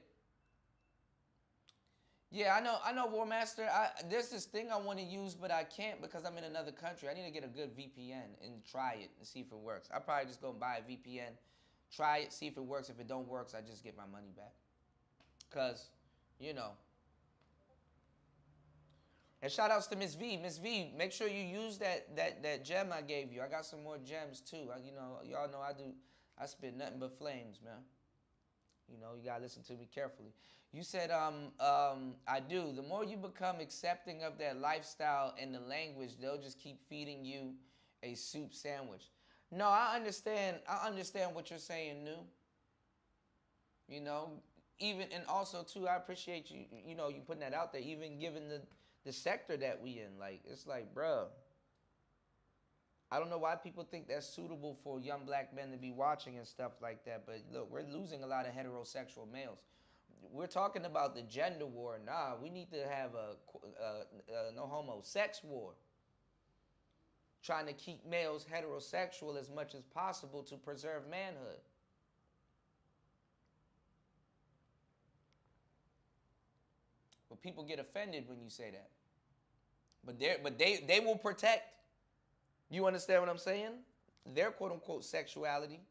Yeah, I know, War Master. There's this thing I want to use, but I can't because I'm in another country. I need to get a good VPN and try it and see if it works. I'll probably just go and buy a VPN, try it, see if it works. If it don't work, I just get my money back. Because, And shout outs to Miss V. Miss V, make sure you use that gem I gave you. I got some more gems too. Y'all know I spit nothing but flames, man. You gotta listen to me carefully. You said, I do. The more you become accepting of their lifestyle and the language, they'll just keep feeding you a soup sandwich. No, I understand what you're saying, Nu. even, and also too, I appreciate you, you know, you putting that out there, even given the sector that we in. Like, it's like, bruh, I don't know why people think that's suitable for young black men to be watching and stuff like that. But look, we're losing a lot of heterosexual males. We're talking about the gender war. Nah, we need to have a no homo sex war. Trying to keep males heterosexual as much as possible to preserve manhood. But people get offended when you say that. But they will protect. You understand what I'm saying? Their quote unquote sexuality.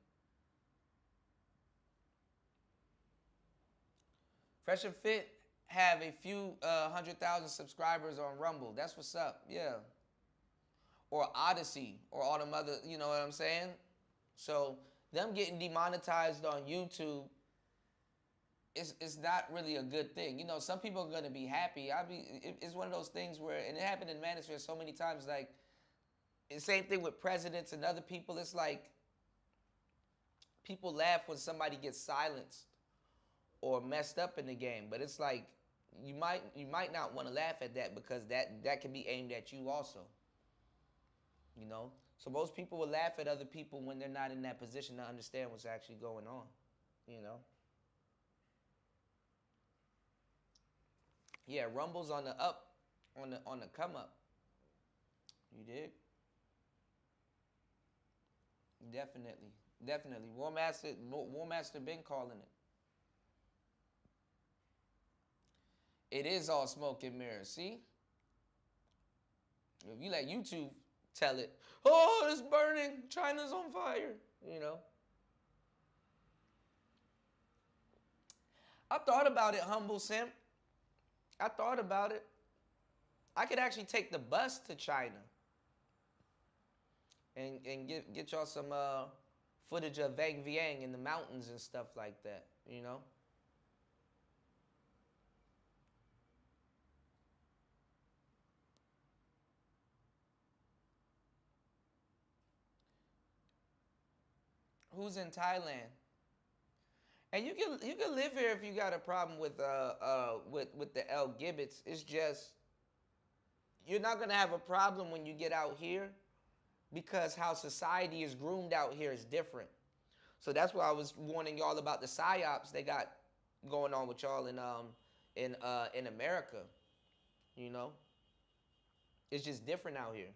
Fresh and Fit have a few 100,000 subscribers on Rumble. That's what's up. Yeah. Or Odyssey or all them other, you know what I'm saying? So them getting demonetized on YouTube, it's not really a good thing. You know, some people are gonna be happy. It's one of those things where, and it happened in Manosphere so many times. Like, the same thing with presidents and other people. It's like people laugh when somebody gets silenced or messed up in the game, but it's like you might not want to laugh at that because that can be aimed at you also. You know, so most people will laugh at other people when they're not in that position to understand what's actually going on. You know. Yeah, Rumble's on the up, on the come up. You dig? Definitely. War Master been calling it. It is all smoke and mirrors. See, if you let YouTube tell it, oh, it's burning, China's on fire. You know. I thought about it, Humble Simp. I thought about it. I could actually take the bus to China and get y'all some footage of Vang Vieng in the mountains and stuff like that, you know? Who's in Thailand? And you can live here if you got a problem with the L Gibbets. It's just you're not gonna have a problem when you get out here because how society is groomed out here is different. So that's why I was warning y'all about the psyops they got going on with y'all in America. You know, it's just different out here.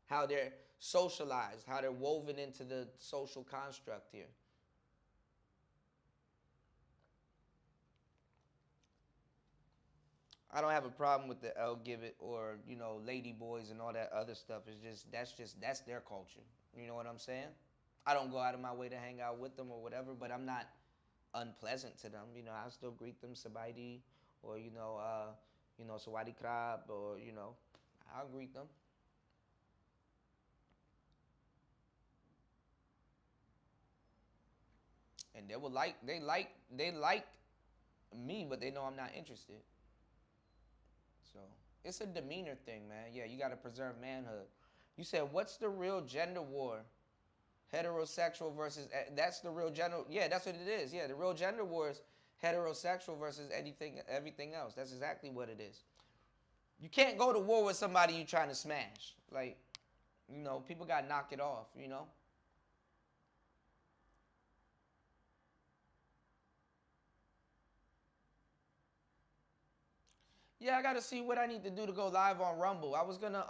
How they're socialized, how they're woven into the social construct here. I don't have a problem with the L Gibbet or, you know, lady boys and all that other stuff. It's that's their culture. You know what I'm saying? I don't go out of my way to hang out with them or whatever, but I'm not unpleasant to them. You know, I still greet them sabaidi or sawadi krab or I'll greet them. And they like me, but they know I'm not interested. So it's a demeanor thing, man. Yeah, you got to preserve manhood. You said, what's the real gender war? Heterosexual versus that's the real gender. Yeah, that's what it is. Yeah, the real gender war is heterosexual versus everything else. That's exactly what it is. You can't go to war with somebody you trying to smash. Like, people got to knock it off. Yeah, I gotta see what I need to do to go live on Rumble. I was gonna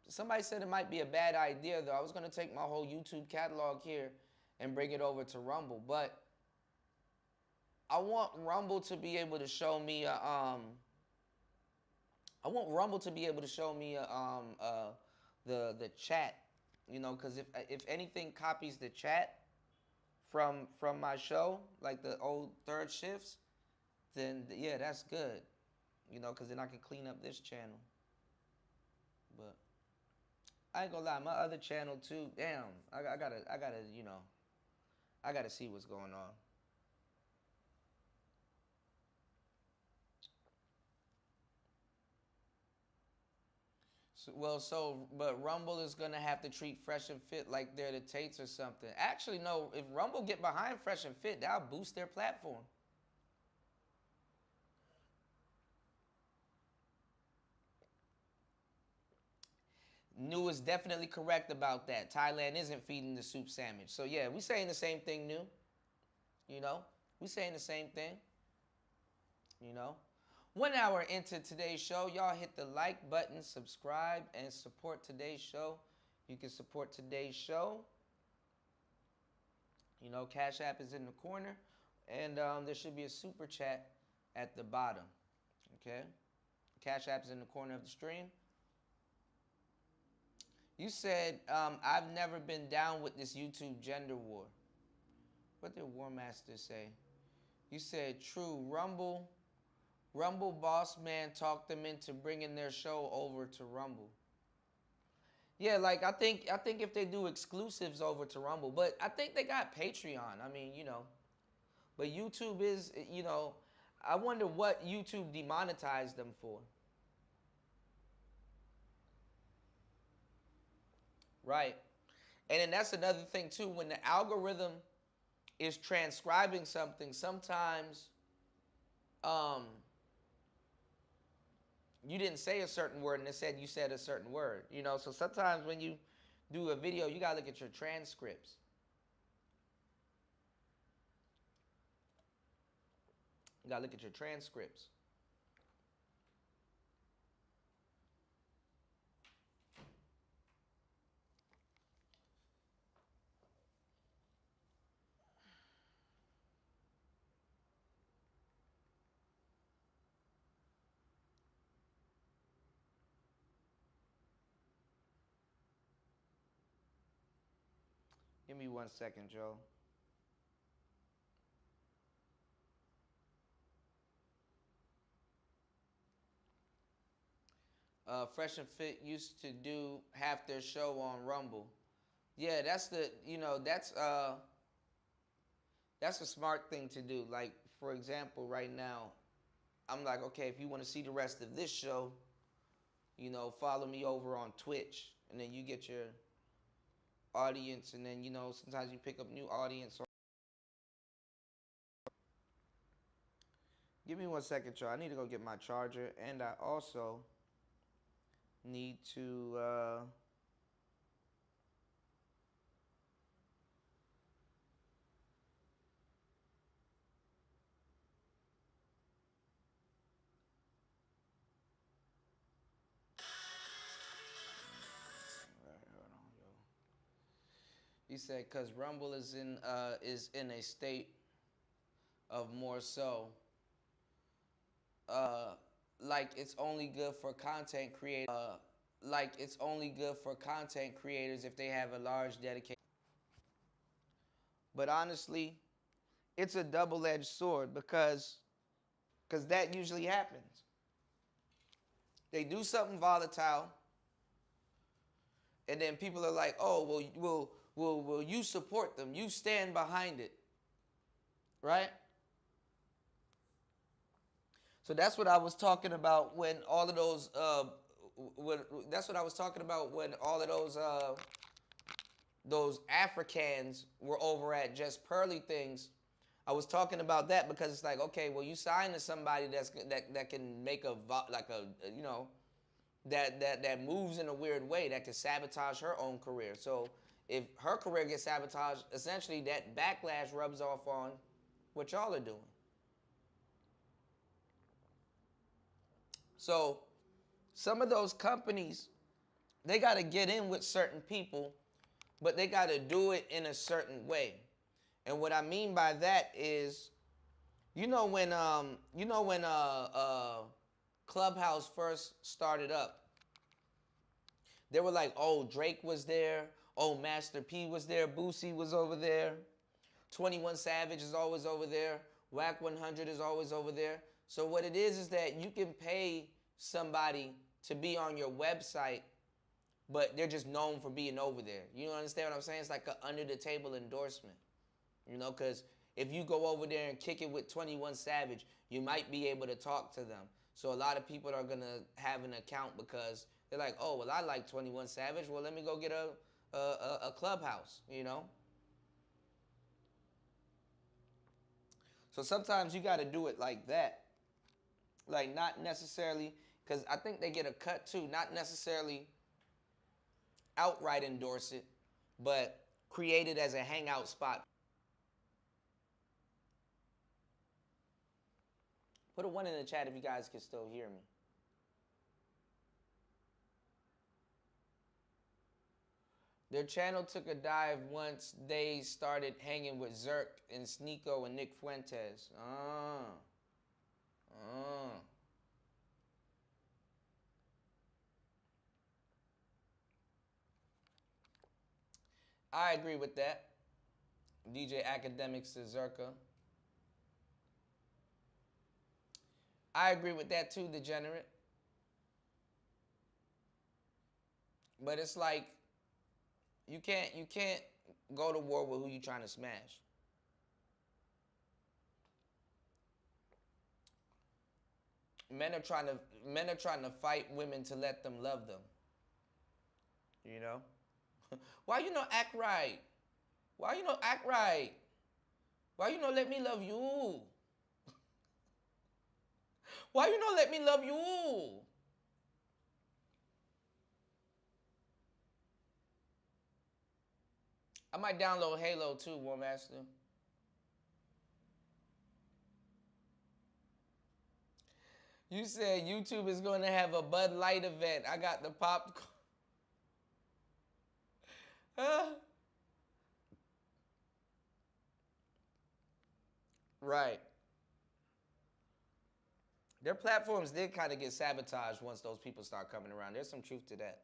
somebody said it might be a bad idea though. I was gonna take my whole YouTube catalog here and bring it over to Rumble, but I want Rumble to be able to show me the chat, because if anything copies the chat from my show, like the old third shifts, then yeah, that's good. Because then I can clean up this channel. But I ain't gonna lie, my other channel too. Damn, I gotta see what's going on. But Rumble is gonna have to treat Fresh and Fit like they're the Tates or something. Actually, no. If Rumble get behind Fresh and Fit, that'll boost their platform. New is definitely correct about that. Thailand isn't feeding the soup sandwich. So yeah, we saying the same thing, New. You know, we saying the same thing. You know, 1 hour into today's show, y'all hit the like button, subscribe, and support today's show. You can support today's show. You know, Cash App is in the corner, and there should be a super chat at the bottom. Okay, Cash App is in the corner of the stream. You said, I've never been down with this YouTube gender war. What did War Master say? You said, true, Rumble boss man talked them into bringing their show over to Rumble. Yeah, like I think if they do exclusives over to Rumble, but I think they got Patreon. I mean, you know, but YouTube is, you know, I wonder what YouTube demonetized them for. Right. And then that's another thing too. When the algorithm is transcribing something, sometimes you didn't say a certain word and it said you said a certain word. You know, so sometimes when you do a video, you gotta look at your transcripts. You gotta look at your transcripts. Give me 1 second, Joe. Fresh and Fit used to do half their show on Rumble. Yeah, that's the, you know, that's a smart thing to do. Like, for example, right now, I'm like, okay, if you want to see the rest of this show, you know, follow me over on Twitch, and then you get your audience, and then, you know, sometimes you pick up new audience. Give me 1 second, y'all. I need to go get my charger, and I also need to hold on, yo. He said, "Cause Rumble is in a state of more so, like it's only good for content creators. Like it's only good for content creators if they have a large dedication." But honestly, it's a double-edged sword because that usually happens. They do something volatile, and then people are like, "Oh, well, will you support them? You stand behind it, right?" So that's what I was talking about when all of those. That's what I was talking about when all of those Africans were over at Just Pearly things. I was talking about that because it's like, okay, well, you sign to somebody that can make you know, that moves in a weird way that can sabotage her own career. So if her career gets sabotaged, essentially that backlash rubs off on what y'all are doing. So some of those companies, they got to get in with certain people, but they got to do it in a certain way. And what I mean by that is, when Clubhouse first started up, they were like, oh, Drake was there, oh, Master P was there, Boosie was over there, 21 Savage is always over there, Whack 100 is always over there. So what it is that you can pay somebody to be on your website, but they're just known for being over there. You understand what I'm saying? It's like an under the table endorsement. You know, because if you go over there and kick it with 21 Savage, you might be able to talk to them. So a lot of people are going to have an account because they're like, oh, well, I like 21 Savage. Well, let me go get a Clubhouse, you know? So sometimes you got to do it like that. Like not necessarily, because I think they get a cut too, not necessarily outright endorse it, but create it as a hangout spot. Put a 1 in the chat if you guys can still hear me. Their channel took a dive once they started hanging with Zerk and Sneeko and Nick Fuentes. I agree with that. DJ Academics to Zerka. I agree with that too, Degenerate. But it's like you can't go to war with who you trying to smash. Men are trying to fight women to let them love them. You know? Why you not act right? Why you not act right? Why you not let me love you? Why you not let me love you? I might download Halo too, War Master. You said YouTube is going to have a Bud Light event. I got the popcorn. Right. Their platforms did kind of get sabotaged once those people start coming around. There's some truth to that.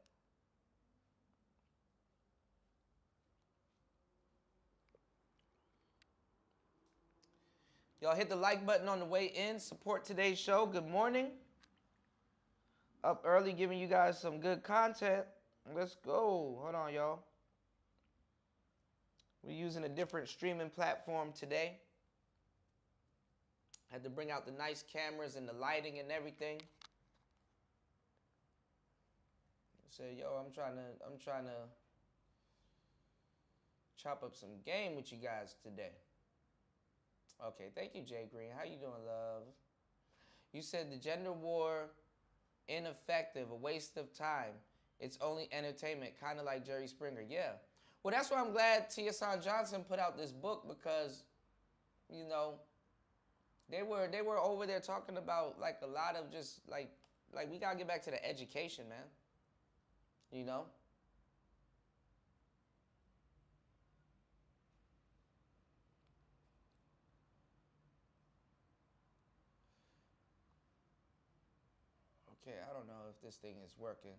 Y'all hit the like button on the way in. Support today's show. Good morning. Up early giving you guys some good content. Let's go. Hold on, y'all. We're using a different streaming platform today. Had to bring out the nice cameras and the lighting and everything. Say, yo, I'm trying to chop up some game with you guys today. Okay, thank you, Jay Green. How you doing, love? You said the gender war, ineffective, a waste of time. It's only entertainment, kind of like Jerry Springer. Yeah. Well, that's why I'm glad T.S. Johnson put out this book because, you know, they were over there talking about like a lot of just like we gotta get back to the education, man. You know? Okay, I don't know if this thing is working.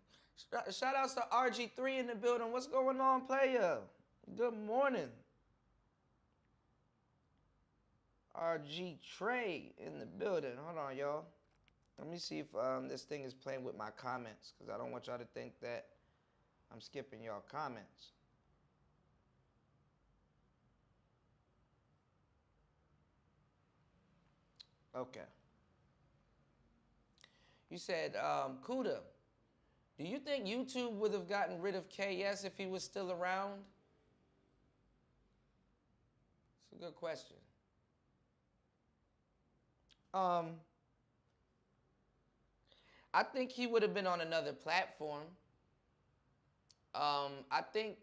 Shout outs to RG3 in the building. What's going on, player? Good morning. RG Trey in the building. Hold on, y'all. Let me see if this thing is playing with my comments because I don't want y'all to think that I'm skipping y'all comments. Okay. You said, Cuda, do you think YouTube would have gotten rid of KS if he was still around? It's a good question. I think he would have been on another platform. I think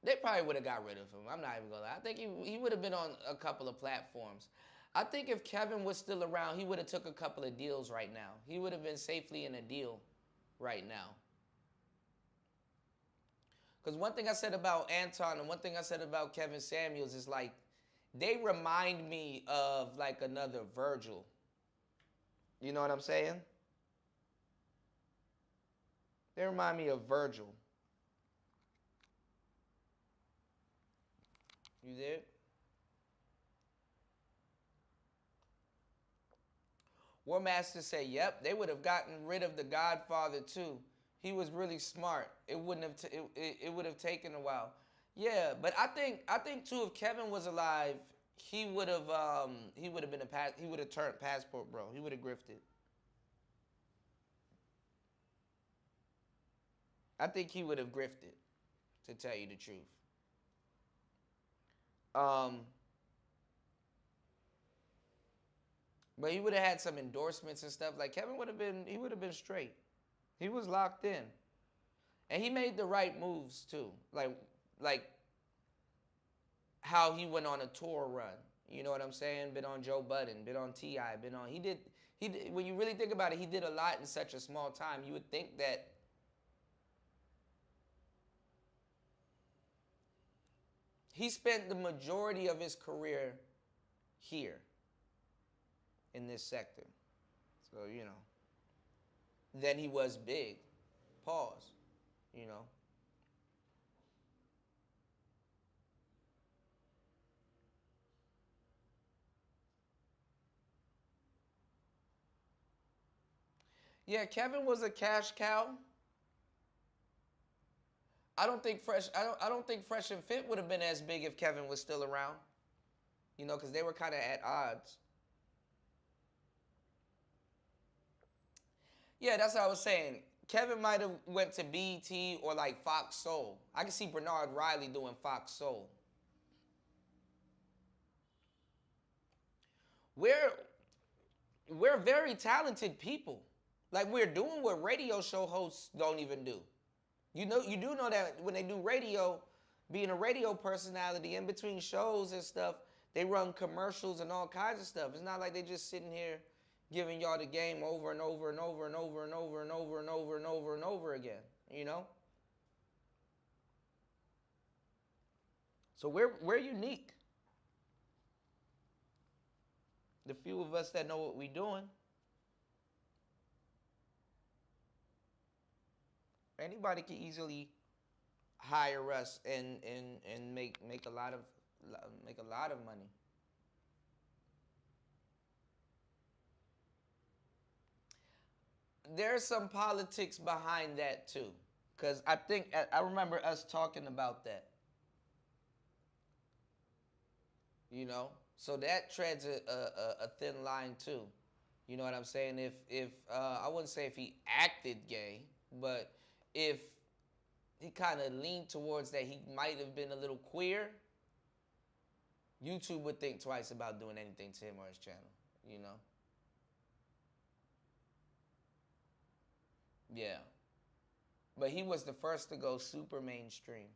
they probably would have got rid of him. I'm not even gonna lie. I think he would have been on a couple of platforms. I think if Kevin was still around, he would have took a couple of deals right now. He would have been safely in a deal right now. Because one thing I said about Anton and one thing I said about Kevin Samuels is like, they remind me of like another Virgil. You know what I'm saying? They remind me of Virgil. You there? War Master say, yep, they would have gotten rid of the Godfather too. He was really smart. It wouldn't have it would have taken a while. Yeah, but I think too if Kevin was alive, he would have been he would have turned passport bro. He would have grifted. I think he would have grifted, to tell you the truth. But he would have had some endorsements and stuff. Like Kevin would have been straight. He was locked in. And he made the right moves too. Like how he went on a tour run. You know what I'm saying? Been on Joe Budden, been on T.I., he did, when you really think about it, he did a lot in such a small time. You would think that he spent the majority of his career here in this sector. So, then he was big. Pause. You know. Yeah, Kevin was a cash cow. I don't think Fresh and Fit would have been as big if Kevin was still around. Because they were kind of at odds. Yeah, that's what I was saying. Kevin might have went to BET or like Fox Soul. I can see Bernard Riley doing Fox Soul. We're we're very talented people. Like we're doing what radio show hosts don't even do. You do know that when they do radio, being a radio personality in between shows and stuff, they run commercials and all kinds of stuff. It's not like they just sitting here giving y'all the game over and over and over and over and over and over and over and over and over again, So we're unique. The few of us that know what we're doing. Anybody can easily hire us and make a lot of money. There's some politics behind that too, because I remember us talking about that. So that treads a thin line too. You know what I'm saying? If I wouldn't say if he acted gay, but if he kind of leaned towards that he might have been a little queer, YouTube would think twice about doing anything to him or his channel. Yeah. But he was the first to go super mainstream.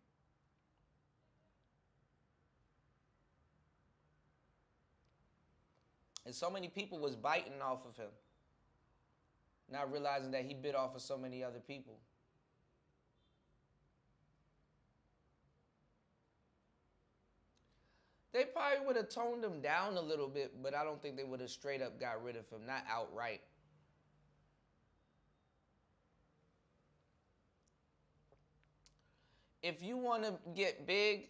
And so many people was biting off of him, not realizing that he bit off of so many other people. They probably would have toned him down a little bit, but I don't think they would have straight up got rid of him, not outright. If you want to get big,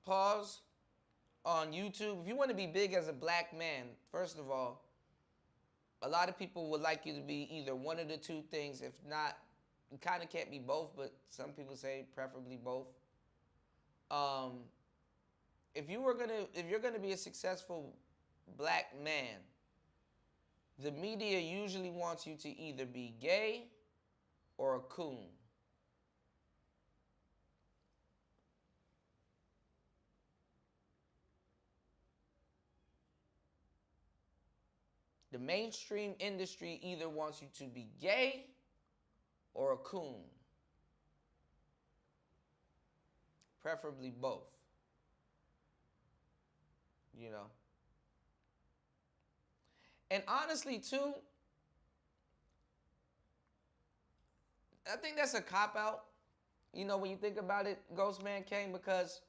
pause, on YouTube, if you want to be big as a black man, first of all, a lot of people would like you to be either one of the two things. If not, you kind of can't be both, but some people say preferably both. If you're gonna be a successful black man, the media usually wants you to either be gay or a coon. The mainstream industry either wants you to be gay or a coon. Preferably both. And honestly, too, I think that's a cop-out, when you think about it, Ghostman Kane, because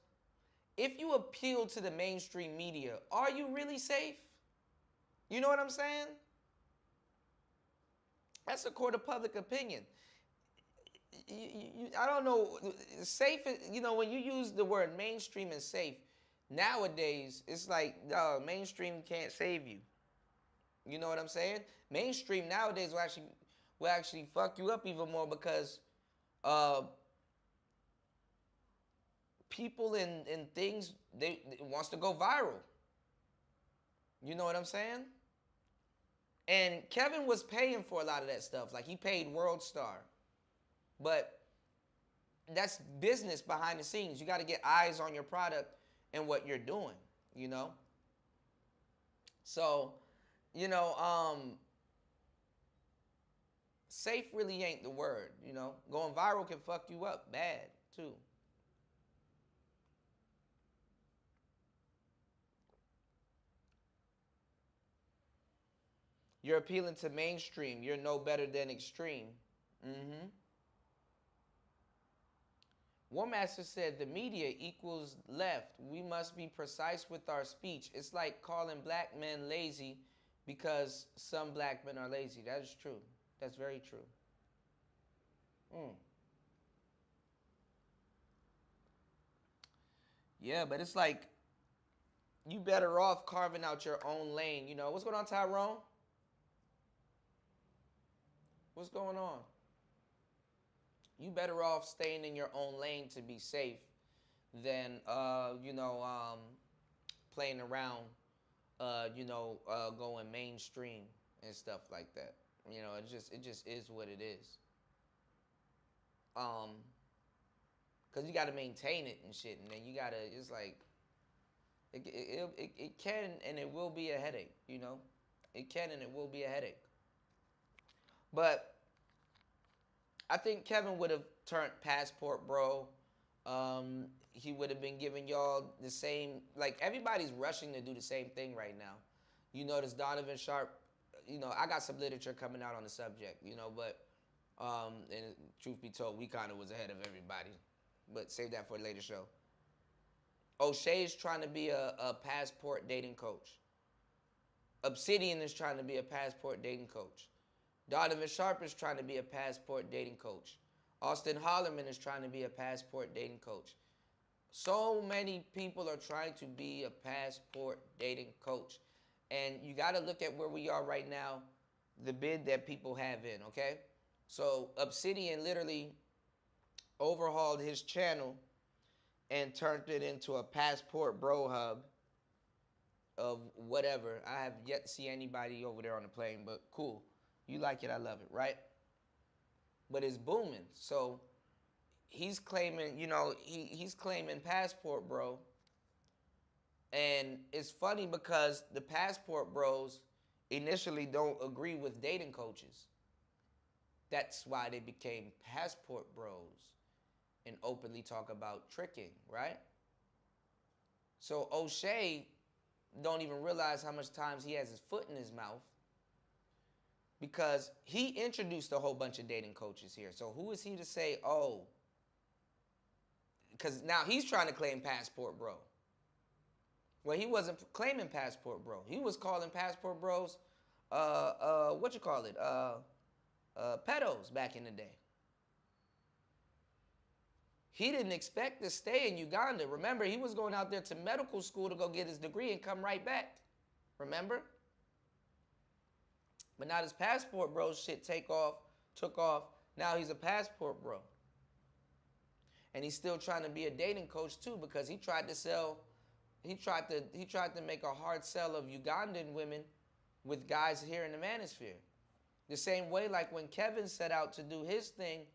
if you appeal to the mainstream media, are you really safe? You know what I'm saying? That's a court of public opinion. I don't know. Safe, when you use the word mainstream and safe, nowadays, it's like, mainstream can't save you. You know what I'm saying? Mainstream nowadays will actually fuck you up even more because people and things, they wants to go viral. You know what I'm saying? And Kevin was paying for a lot of that stuff. Like, he paid World Star. But that's business behind the scenes. You got to get eyes on your product and what you're doing, So, safe really ain't the word, you know. Going viral can fuck you up bad, too. You're appealing to mainstream. You're no better than extreme. Mm-hmm. War Master said the media equals left. We must be precise with our speech. It's like calling black men lazy because some black men are lazy. That is true. That's very true. Mm. Yeah, but it's like you better off carving out your own lane. You know, what's going on, Tyrone? What's going on? You better off staying in your own lane to be safe than playing around, going mainstream and stuff like that. You know, it just is what it is. Cause you got to maintain it and shit, and then you gotta. It's like it can and it will be a headache. You know, it can and it will be a headache. But I think Kevin would have turned passport bro. He would have been giving y'all the same. Like everybody's rushing to do the same thing right now. You notice Donovan Sharp. You know, I got some literature coming out on the subject. You know, but and truth be told, we kind of was ahead of everybody. But save that for a later show. O'Shea's trying to be a passport dating coach. Obsidian is trying to be a passport dating coach. Donovan Sharp is trying to be a passport dating coach. Austin Hollerman is trying to be a passport dating coach. So many people are trying to be a passport dating coach. And you got to look at where we are right now, the bid that people have in, okay? So Obsidian literally overhauled his channel and turned it into a passport bro hub of whatever. I have yet to see anybody over there on the plane, but cool. You like it, I love it, right? But it's booming. So he's claiming, he's claiming passport bro. And it's funny because the passport bros initially don't agree with dating coaches. That's why they became passport bros and openly talk about tricking, right? So O'Shea don't even realize how much times he has his foot in his mouth because he introduced a whole bunch of dating coaches here. So who is he to say, oh, because now he's trying to claim passport bro. Well, he wasn't claiming passport bro. He was calling passport bros, pedos back in the day. He didn't expect to stay in Uganda. Remember, he was going out there to medical school to go get his degree and come right back. Remember? But now this passport bro shit took off. Now he's a passport bro. And he's still trying to be a dating coach too because he tried to make a hard sell of Ugandan women with guys here in the manosphere. The same way like when Kevin set out to do his thing,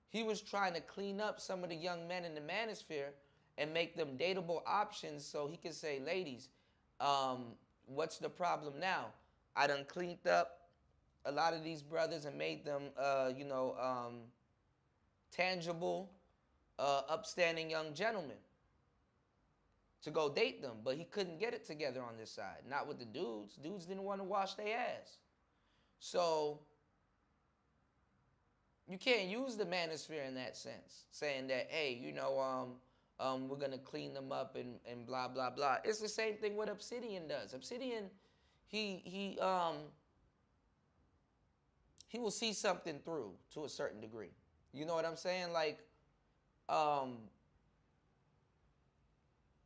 he was trying to clean up some of the young men in the manosphere and make them dateable options so he could say, ladies, what's the problem now? I done cleaned up a lot of these brothers and made them, tangible, upstanding young gentlemen to go date them. But he couldn't get it together on this side. Not with the dudes. Dudes didn't want to wash their ass. So you can't use the manosphere in that sense, saying that, hey, we're going to clean them up and blah, blah, blah. It's the same thing what Obsidian does. Obsidian, he will see something through to a certain degree. You know what I'm saying? Like,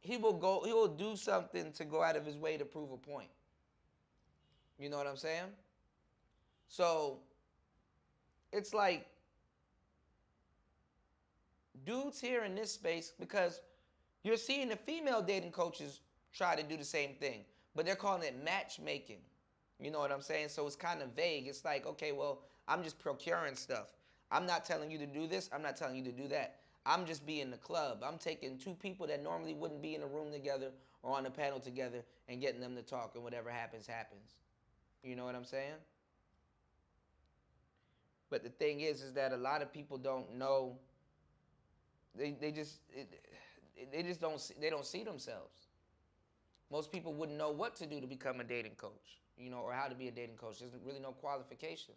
he will do something to go out of his way to prove a point. You know what I'm saying? So it's like dudes here in this space, because you're seeing the female dating coaches try to do the same thing, but they're calling it matchmaking. You know what I'm saying? So it's kind of vague. It's like, okay, well, I'm just procuring stuff. I'm not telling you to do this. I'm not telling you to do that. I'm just being the club. I'm taking two people that normally wouldn't be in a room together or on a panel together and getting them to talk, and whatever happens, happens. You know what I'm saying? But the thing is that a lot of people don't know. They just they just don't see themselves. Most people wouldn't know what to do to become a dating coach, or how to be a dating coach. There's really no qualification.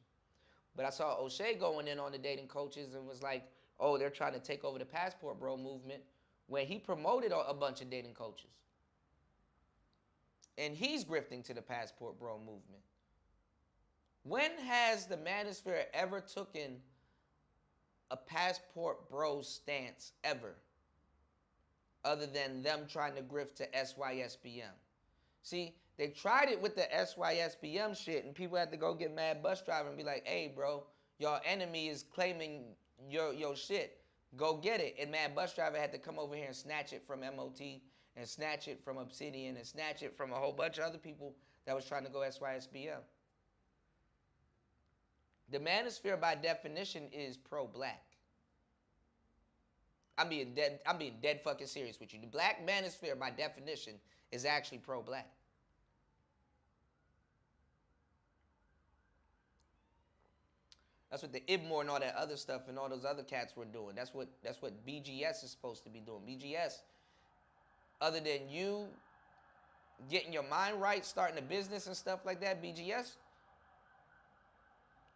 But I saw O'Shea going in on the dating coaches and was like, oh, they're trying to take over the passport bro movement, when he promoted a bunch of dating coaches. And he's grifting to the passport bro movement. When has the manosphere ever taken a passport bro stance ever, other than them trying to grift to SYSBM? See, they tried it with the SYSBM shit, and people had to go get mad bus driver and be like, hey, bro, your enemy is claiming your shit. Go get it. And mad bus driver had to come over here and snatch it from MOT and snatch it from Obsidian and snatch it from a whole bunch of other people that was trying to go SYSBM. The manosphere, by definition, is pro-black. I'm being dead fucking serious with you. The black manosphere, by definition, is actually pro-black. That's what the Ibmore and all that other stuff and all those other cats were doing. That's what BGS is supposed to be doing. BGS, other than you getting your mind right, starting a business and stuff like that, BGS,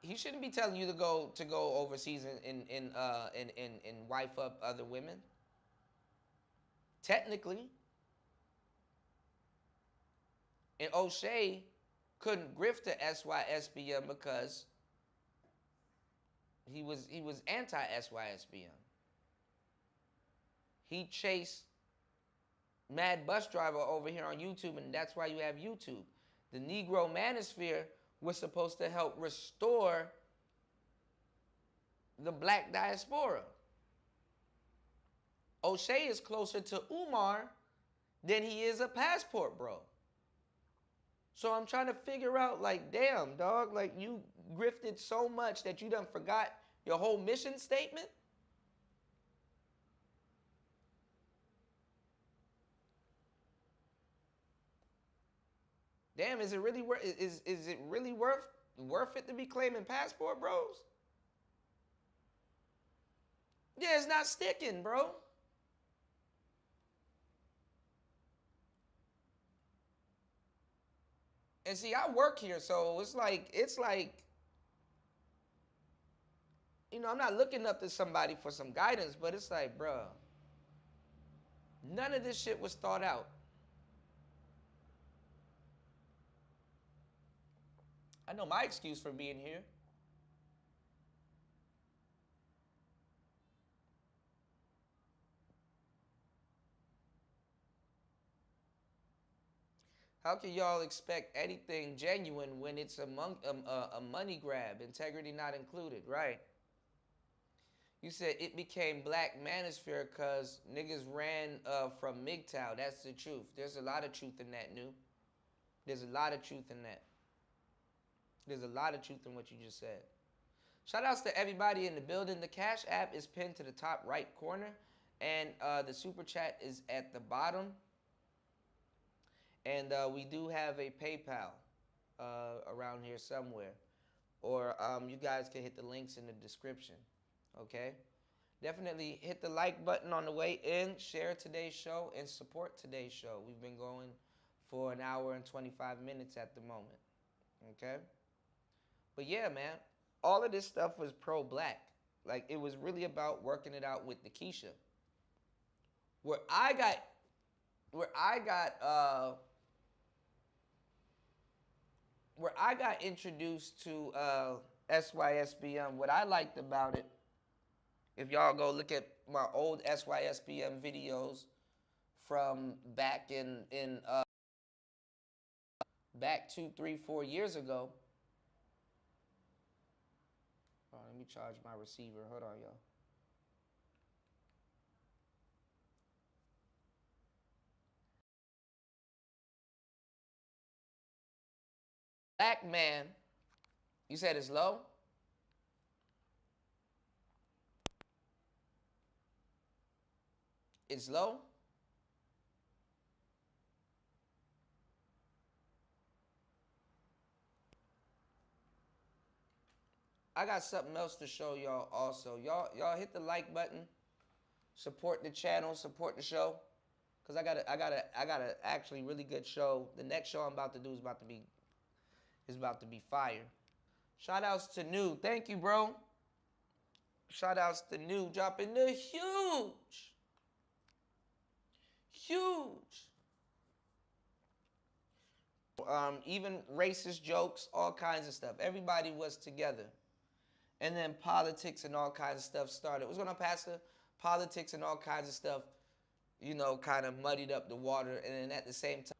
he shouldn't be telling you to go overseas and wife up other women. Technically. And O'Shea couldn't grift to SYSBM because he was anti-SYSBM. He chased mad bus driver over here on YouTube, and that's why you have YouTube. The Negro manosphere was supposed to help restore the black diaspora. O'Shea is closer to Umar than he is a passport bro. So I'm trying to figure out, like, damn, dog, like, you grifted so much that you done forgot your whole mission statement? Damn, is it really worth it to be claiming passport bros? Yeah, it's not sticking, bro. And see, I work here, so it's like, I'm not looking up to somebody for some guidance, but it's like, bro, none of this shit was thought out. I know my excuse for being here. How can y'all expect anything genuine when it's a money grab, integrity not included, right? You said it became black manosphere because niggas ran from MGTOW. That's the truth. There's a lot of truth in that, New. There's a lot of truth in that. There's a lot of truth in what you just said. Shout outs to everybody in the building. The Cash App is pinned to the top right corner, and the Super Chat is at the bottom. And we do have a PayPal around here somewhere. Or you guys can hit the links in the description. Okay? Definitely hit the like button on the way in, share today's show, and support today's show. We've been going for 1 hour and 25 minutes at the moment. Okay? But yeah, man, all of this stuff was pro-black. Like, it was really about working it out with the Keisha. Where I got introduced to SYSBM, what I liked about it, if y'all go look at my old SYSBM videos from back back 2, 3, 4 years ago. Let me charge my receiver. Hold on, y'all. Black man, you said it's low? It's low? I got something else to show y'all also. Y'all hit the like button. Support the channel, support the show. Cause I got a actually really good show. The next show I'm about to do is about to be fire. Shout outs to New. Thank you, bro. Shout outs to New. Dropping the huge. Even racist jokes, all kinds of stuff. Everybody was together. And then politics and all kinds of stuff started. What's going on, Pastor? Politics and all kinds of stuff, you know, kind of muddied up the water. And then at the same time,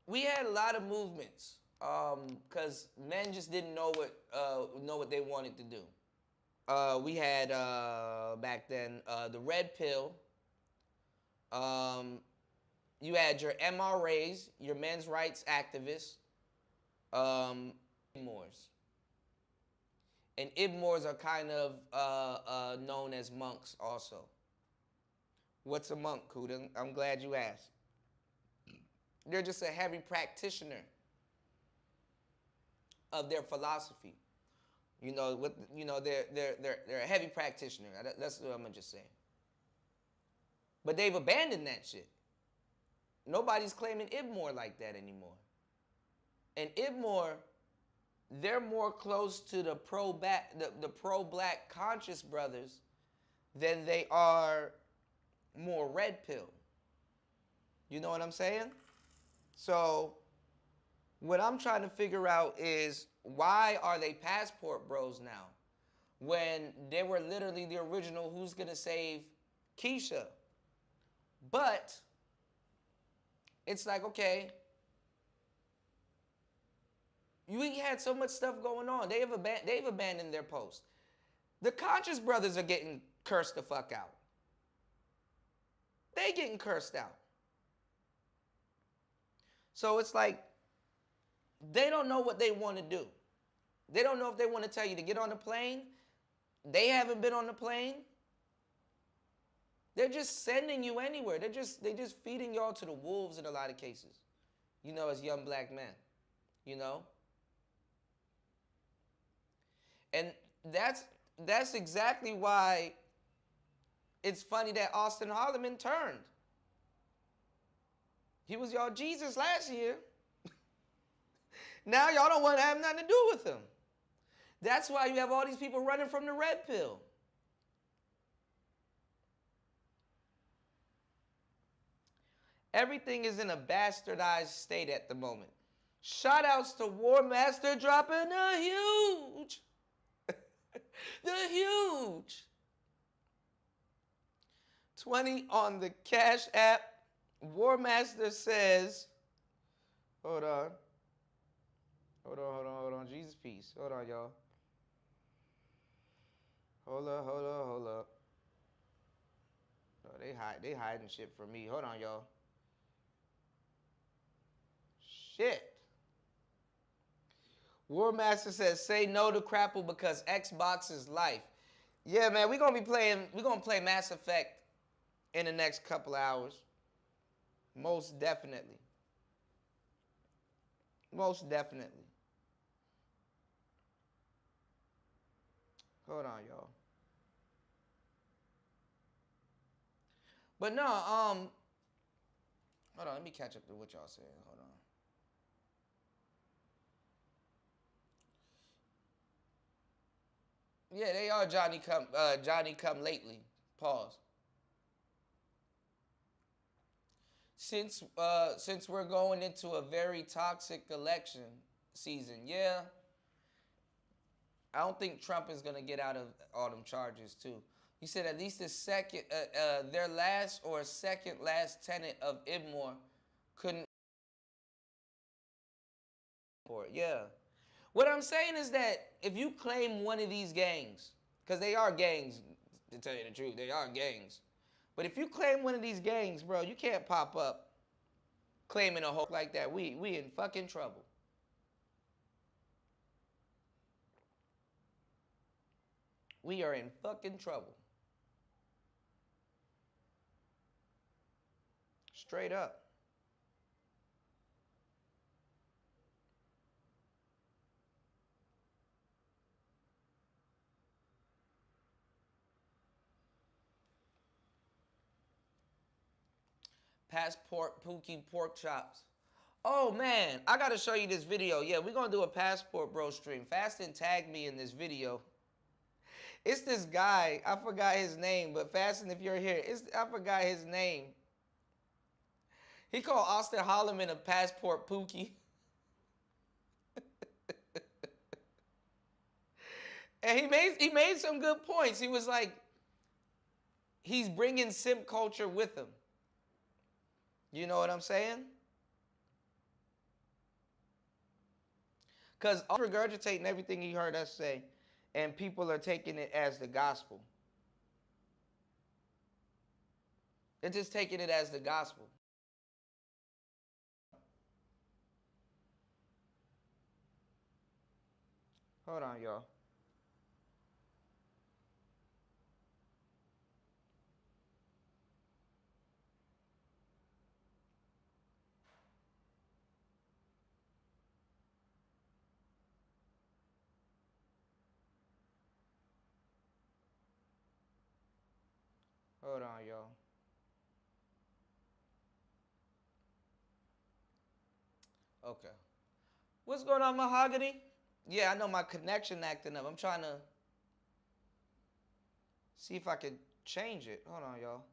we had a lot of movements because men just didn't know what they wanted to do. We had back then the red pill. You had your MRAs, your men's rights activists, Ibmors. And Ibmors are kind of known as monks also. What's a monk, Cuda? I'm glad you asked. They're just a heavy practitioner of their philosophy. You know, they're a heavy practitioner. That's what I'm gonna just say. But they've abandoned that shit. Nobody's claiming Ibmor like that anymore. And Ibmor, they're more close to the pro-black conscious brothers than they are more red pill. You know what I'm saying? So what I'm trying to figure out is why are they passport bros now when they were literally the original Who's Gonna Save Keisha? But it's like, okay, we had so much stuff going on. They've abandoned their post. The conscious brothers are getting cursed the fuck out. They getting cursed out. So it's like they don't know what they want to do. They don't know if they want to tell you to get on the plane. They haven't been on the plane. They're just sending you anywhere. They're just feeding y'all to the wolves in a lot of cases. You know, as young black men. You know? And that's exactly why it's funny that Austin Holloman turned. He was y'all Jesus last year. Now y'all don't want to have nothing to do with him. That's why you have all these people running from the red pill. Everything is in a bastardized state at the moment. Shout outs to War Master dropping the huge. The huge. 20 on the Cash App. War Master says, hold on. Hold on. Jesus peace. Hold on, y'all. Hold up. No, they hiding shit from me. Hold on, y'all. Shit. War Master says, say no to Crapple because Xbox is life. Yeah, man, we're gonna play Mass Effect in the next couple of hours. Most definitely. Most definitely. Hold on, y'all. But no, hold on, let me catch up to what y'all saying. Hold on. Yeah, they are Johnny come lately. Pause. Since we're going into a very toxic election season, yeah, I don't think Trump is gonna get out of all them charges too. You said at least their last or second last tenant of Ibmore couldn't. Yeah. What I'm saying is that if you claim one of these gangs, because they are gangs, to tell you the truth, they are gangs. But if you claim one of these gangs, bro, you can't pop up claiming a whole like that. We in fucking trouble. We are in fucking trouble. Straight up. Passport Pookie pork chops. Oh man, I gotta show you this video. Yeah, we're gonna do a Passport Bro stream. Fastin tagged me in this video. It's this guy, I forgot his name, but Fastin, if you're here, I forgot his name. He called Austin Holloman a Passport Pookie. And he made some good points. He was like, he's bringing simp culture with him. You know what I'm saying? Because regurgitating everything he heard us say, and people are taking it as the gospel. They're just taking it as the gospel. Hold on, y'all. Hold on, y'all. Okay. What's going on, Mahogany? Yeah, I know my connection acting up. I'm trying to see if I can change it. Hold on, y'all.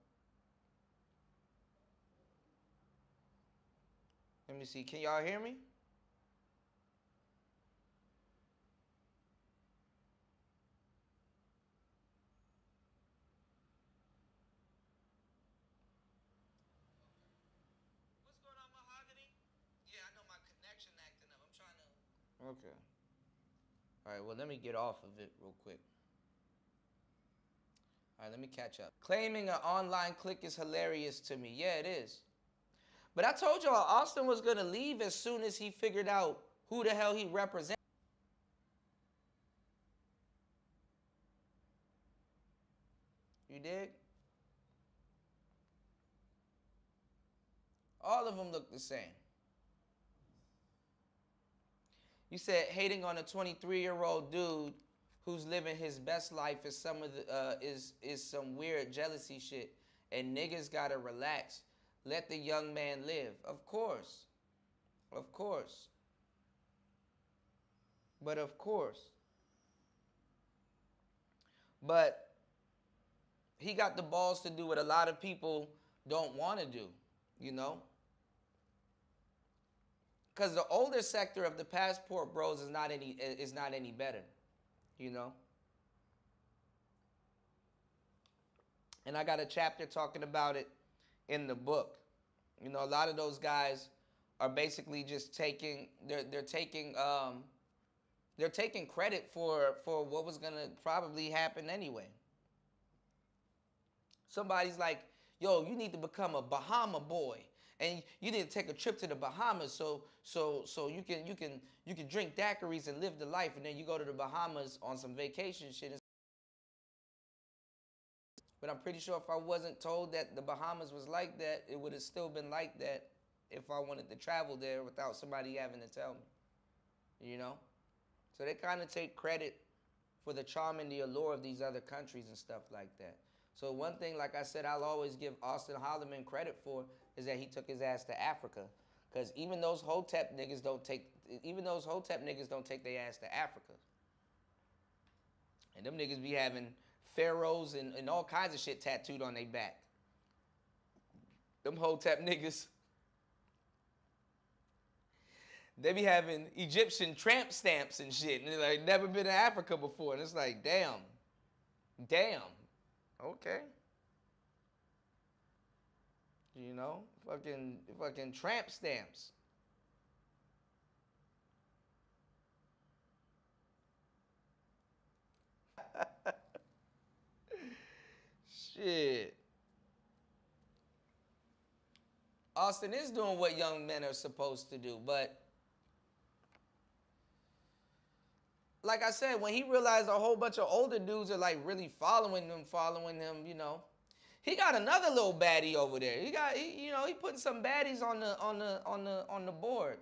Let me see. Can y'all hear me? What's going on, Mahogany? Yeah, I know my connection acting up. I'm trying to. Okay. All right, well, let me get off of it real quick. All right, let me catch up. Claiming an online click is hilarious to me. Yeah, it is. But I told y'all Austin was going to leave as soon as he figured out who the hell he represents. You dig? All of them look the same. You said hating on a 23-year-old dude who's living his best life is some of the is some weird jealousy shit, and niggas gotta relax. Let the young man live. Of course, of course, but of course, but he got the balls to do what a lot of people don't want to do. You know. Because the older sector of the Passport Bros is not any better, you know. And I got a chapter talking about it in the book. You know, a lot of those guys are basically just taking they're taking credit for what was gonna probably happen anyway. Somebody's like, yo, you need to become a Bahama boy. And you need to take a trip to the Bahamas so you can drink daiquiris and live the life, and then you go to the Bahamas on some vacation shit. But I'm pretty sure if I wasn't told that the Bahamas was like that, it would have still been like that if I wanted to travel there without somebody having to tell me. You know? So they kind of take credit for the charm and the allure of these other countries and stuff like that. So one thing, like I said, I'll always give Austin Holloman credit for is that he took his ass to Africa. Because even those Hotep niggas don't take their ass to Africa. And them niggas be having pharaohs and all kinds of shit tattooed on their back. Them Hotep niggas, they be having Egyptian tramp stamps and shit. And they're like, never been to Africa before. And it's like, damn. Okay. You know, fucking tramp stamps. Shit. Austin is doing what young men are supposed to do, but like I said, when he realized a whole bunch of older dudes are like really following him, you know, he got another little baddie over there. He putting some baddies on the board.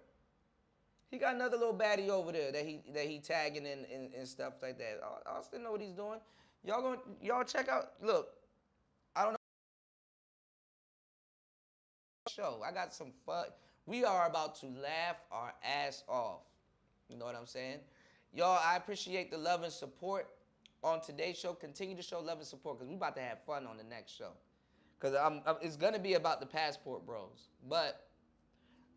He got another little baddie over there that he tagging and stuff like that. Austin know what he's doing. Y'all check out. Look, I don't know. show. I got some fun. We are about to laugh our ass off. You know what I'm saying? Y'all, I appreciate the love and support on today's show. Continue to show love and support because we about to have fun on the next show. Because it's going to be about the Passport Bros. But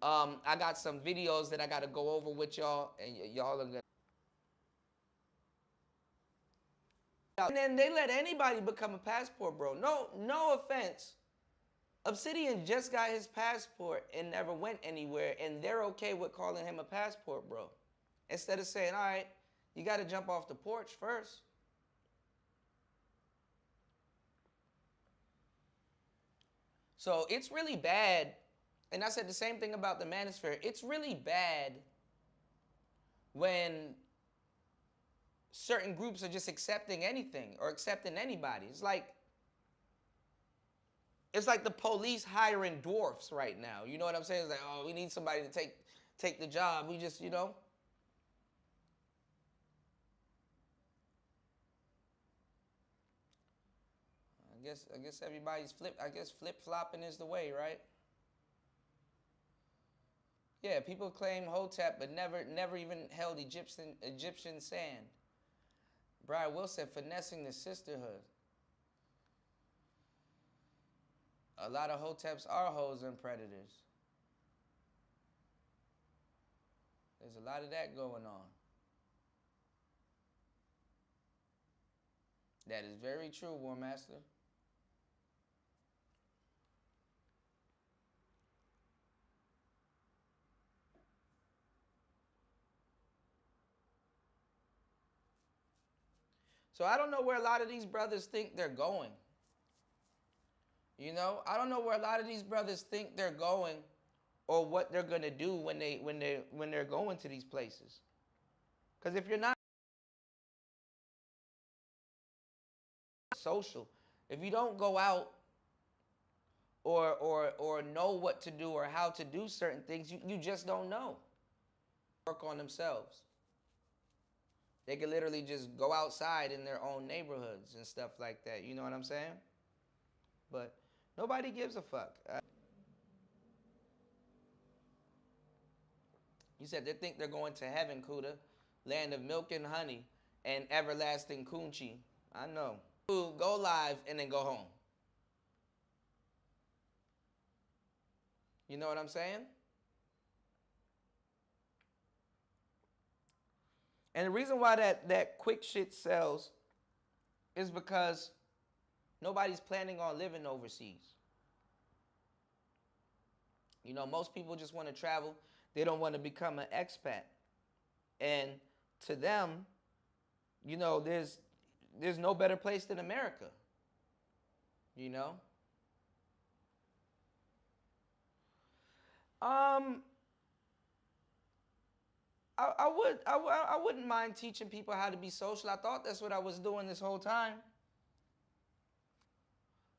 I got some videos that I got to go over with y'all, and y'all are going to. And then they let anybody become a passport bro. No offense. Obsidian just got his passport and never went anywhere, and they're okay with calling him a passport bro. Instead of saying, all right, you got to jump off the porch first. So it's really bad, and I said the same thing about the manosphere. It's really bad when certain groups are just accepting anything or accepting anybody. It's like the police hiring dwarfs right now. You know what I'm saying? It's like, oh, we need somebody to take the job. We just, I guess everybody's flip-flopping is the way, right? Yeah, people claim Hotep but never even held Egyptian sand. Brian Will said finessing the sisterhood. A lot of Hoteps are hoes and predators. There's a lot of that going on. That is very true, War Master. So I don't know where a lot of these brothers think they're going. I don't know where a lot of these brothers think they're going, or what they're gonna do when they're going to these places. Because if you're not social, if you don't go out or know what to do or how to do certain things, you just don't know. Work on themselves. They could literally just go outside in their own neighborhoods and stuff like that. You know what I'm saying? But nobody gives a fuck. You said they think they're going to heaven, Cuda. Land of milk and honey and everlasting coochie. I know. Go live and then go home. You know what I'm saying? And the reason why that quick shit sells is because nobody's planning on living overseas. Most people just want to travel. They don't want to become an expat. And to them, there's no better place than America. I wouldn't mind teaching people how to be social. I thought that's what I was doing this whole time.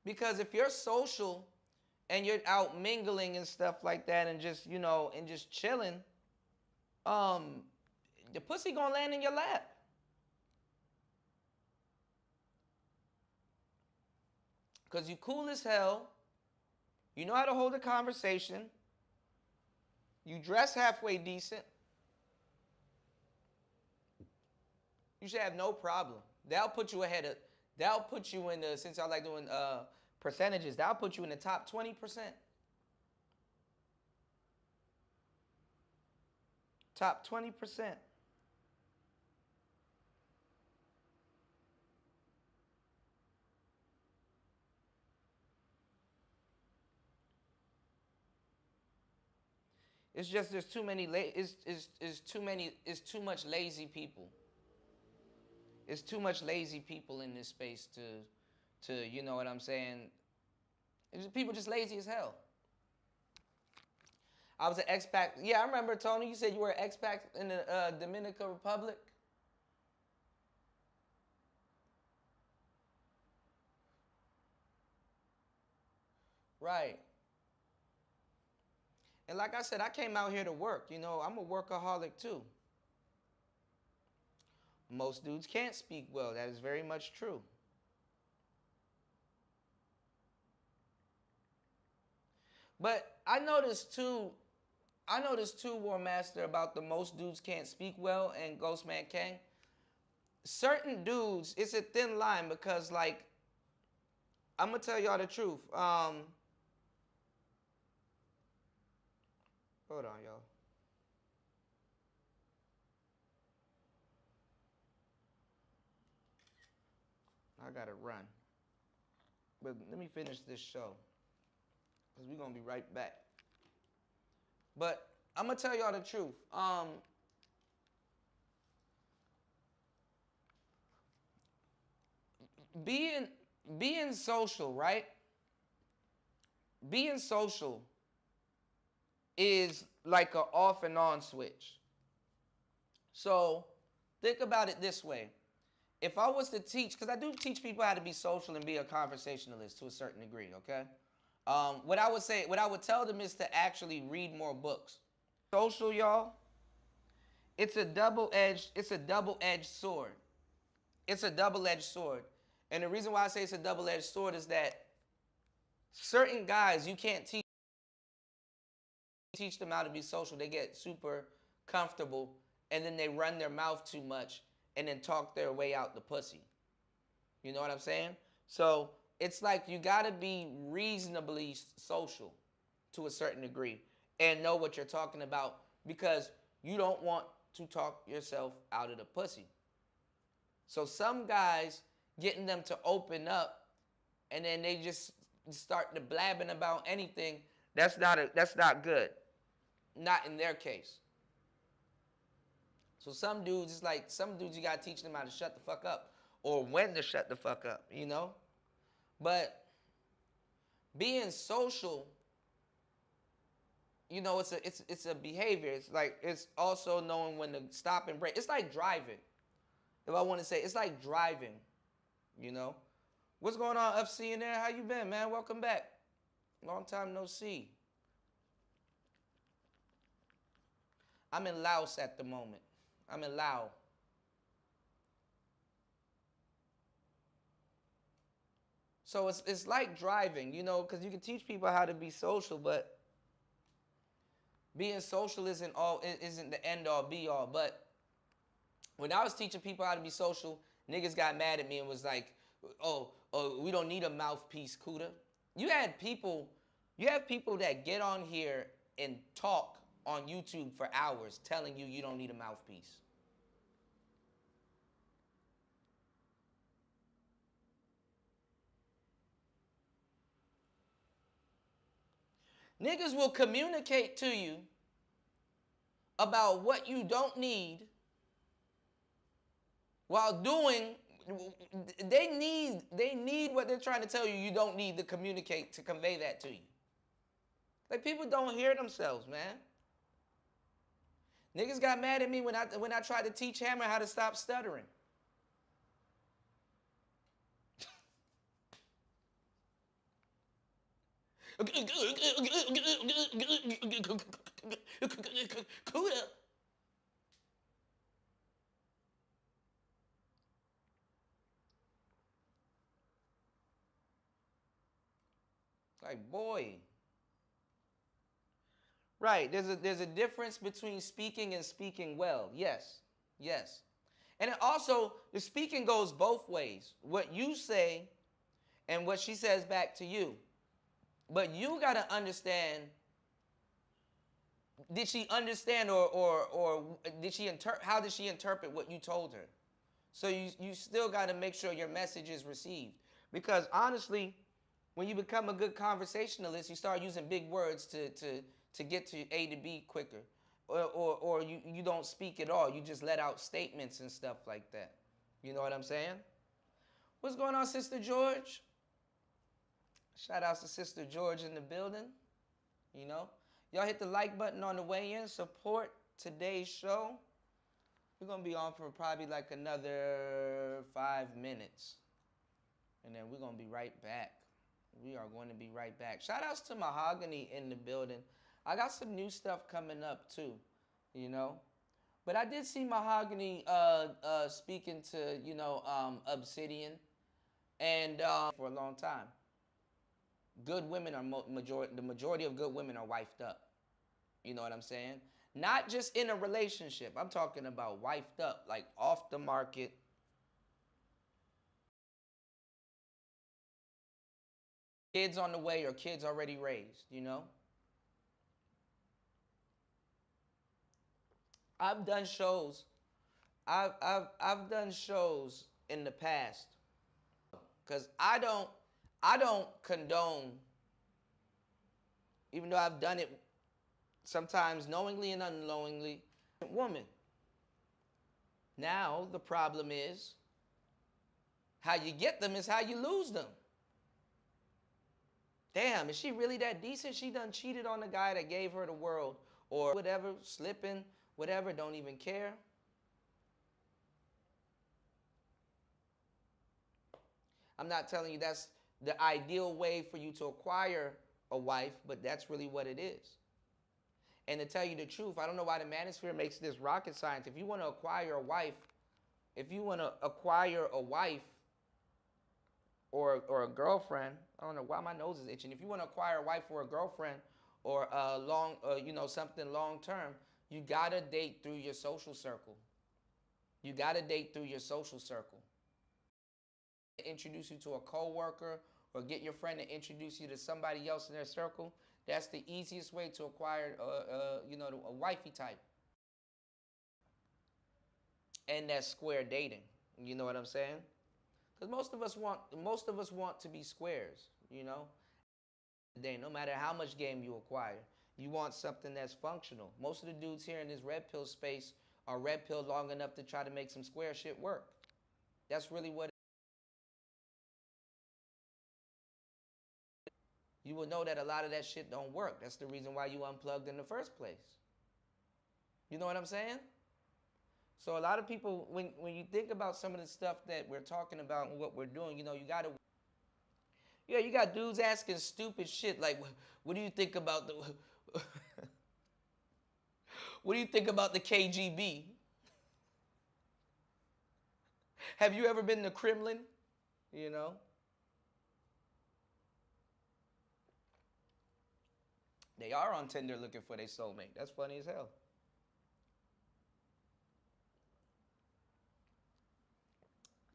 Because if you're social and you're out mingling and stuff like that and just, and just chilling, the pussy gonna land in your lap. Because you cool as hell. You know how to hold a conversation. You dress halfway decent. You should have no problem. That'll put you in the, since I like doing percentages, that'll put you in the top 20%. Top 20%. It's just there's too many it's too much lazy people. It's too much lazy people in this space to you know what I'm saying? People just lazy as hell. I was an expat. Yeah, I remember, Tony, you said you were an expat in the Dominican Republic. Right. And like I said, I came out here to work. I'm a workaholic too. Most dudes can't speak well. That is very much true. But I noticed too, War Master, about the most dudes can't speak well and Ghostman can. Certain dudes, it's a thin line because, like, I'm gonna tell y'all the truth. Hold on, y'all. I gotta run. But let me finish this show, because we're gonna be right back. But I'm gonna tell y'all the truth. Being being social, right? Being social is like a off and on switch. So think about it this way. If I was to teach, because I do teach people how to be social and be a conversationalist to a certain degree, okay? What I would tell them is to actually read more books. Social, y'all, it's a double-edged sword. It's a double-edged sword. And the reason why I say it's a double-edged sword is that certain guys, you can't teach them how to be social. They get super comfortable and then they run their mouth too much and then talk their way out the pussy. You know what I'm saying? So it's like you gotta be reasonably social to a certain degree and know what you're talking about, because you don't want to talk yourself out of the pussy. So some guys, getting them to open up and then they just start to blabbing about anything, that's not good. Not in their case. So some dudes, it's like some dudes you gotta teach them how to shut the fuck up or when to shut the fuck up, you know? But being social, you know, it's a behavior. It's like, it's also knowing when to stop and break. It's like driving. If I want to say, it's like driving, you know? What's going on, FC in there? How you been, man? Welcome back. Long time no see. I'm in Laos at the moment. I'm in Laos. So it's like driving, you know, because you can teach people how to be social, but being social isn't the end all be all. But when I was teaching people how to be social, niggas got mad at me and was like, "Oh, we don't need a mouthpiece, Cuda." You have people that get on here and talk on YouTube for hours telling you don't need a mouthpiece. Niggas will communicate to you about what you don't need while doing, they need what they're trying to tell you don't need to communicate to convey that to you. Like, people don't hear themselves, man. Niggas got mad at me when I tried to teach Hammer how to stop stuttering. Cuda. Like, boy. Right, there's a difference between speaking and speaking well. Yes. Yes. And it also, the speaking goes both ways. What you say and what she says back to you. But you got to understand, did she understand or did she how did she interpret what you told her? So you still got to make sure your message is received. Because honestly, when you become a good conversationalist, you start using big words to get to A to B quicker. Or you don't speak at all. You just let out statements and stuff like that. You know what I'm saying? What's going on, Sister George? Shout out to Sister George in the building. You know? Y'all hit the like button on the way in. Support today's show. We're going to be on for probably like another 5 minutes. And then we're going to be right back. We are going to be right back. Shout outs to Mahogany in the building. I got some new stuff coming up too, you know. But I did see Mahogany speaking to, Obsidian and for a long time. good women are the majority of good women are wifed up. You know what I'm saying? Not just in a relationship. I'm talking about wifed up, like off the market. Kids on the way or kids already raised, you know? I've done shows. I've done shows in the past because I don't condone, even though I've done it sometimes knowingly and unknowingly, woman. Now the problem is how you get them is how you lose them. Damn, is she really that decent? She done cheated on the guy that gave her the world or whatever, slipping, whatever, don't even care. I'm not telling you that's the ideal way for you to acquire a wife, but that's really what it is. And to tell you the truth, I don't know why the manosphere makes this rocket science. If you want to acquire a wife, if you want to acquire a wife or a girlfriend, I don't know why my nose is itching. If you want to acquire a wife or a girlfriend or something long term, you gotta date through your social circle. You gotta date through your social circle. Introduce you to a coworker or get your friend to introduce you to somebody else in their circle. That's the easiest way to acquire a wifey type. And that's square dating. You know what I'm saying? Because most of us want to be squares, you know? No matter how much game you acquire, you want something that's functional. Most of the dudes here in this red pill space are red pill long enough to try to make some square shit work. That's really what you will know that a lot of that shit don't work. That's the reason why you unplugged in the first place. You know what I'm saying? So a lot of people, when you think about some of the stuff that we're talking about and what we're doing, you know, you got dudes asking stupid shit like, what do you think about the, what do you think about the KGB? Have you ever been to Kremlin? You know? They are on Tinder looking for their soulmate. That's funny as hell.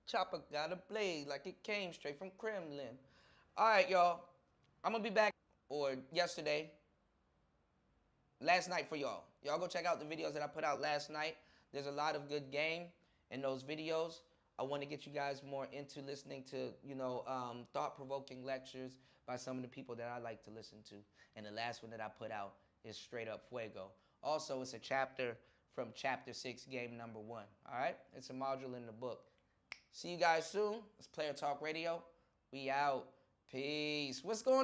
Chopper got a blade like it came straight from Kremlin. All right, y'all. I'm going to be back or yesterday, last night for y'all. Y'all go check out the videos that I put out last night. There's a lot of good game in those videos. I want to get you guys more into listening to, thought-provoking lectures by some of the people that I like to listen to. And the last one that I put out is Straight Up Fuego. Also, it's a chapter from Chapter 6, Game Number 1. All right? It's a module in the book. See you guys soon. It's Player Talk Radio. We out. Peace. What's going on?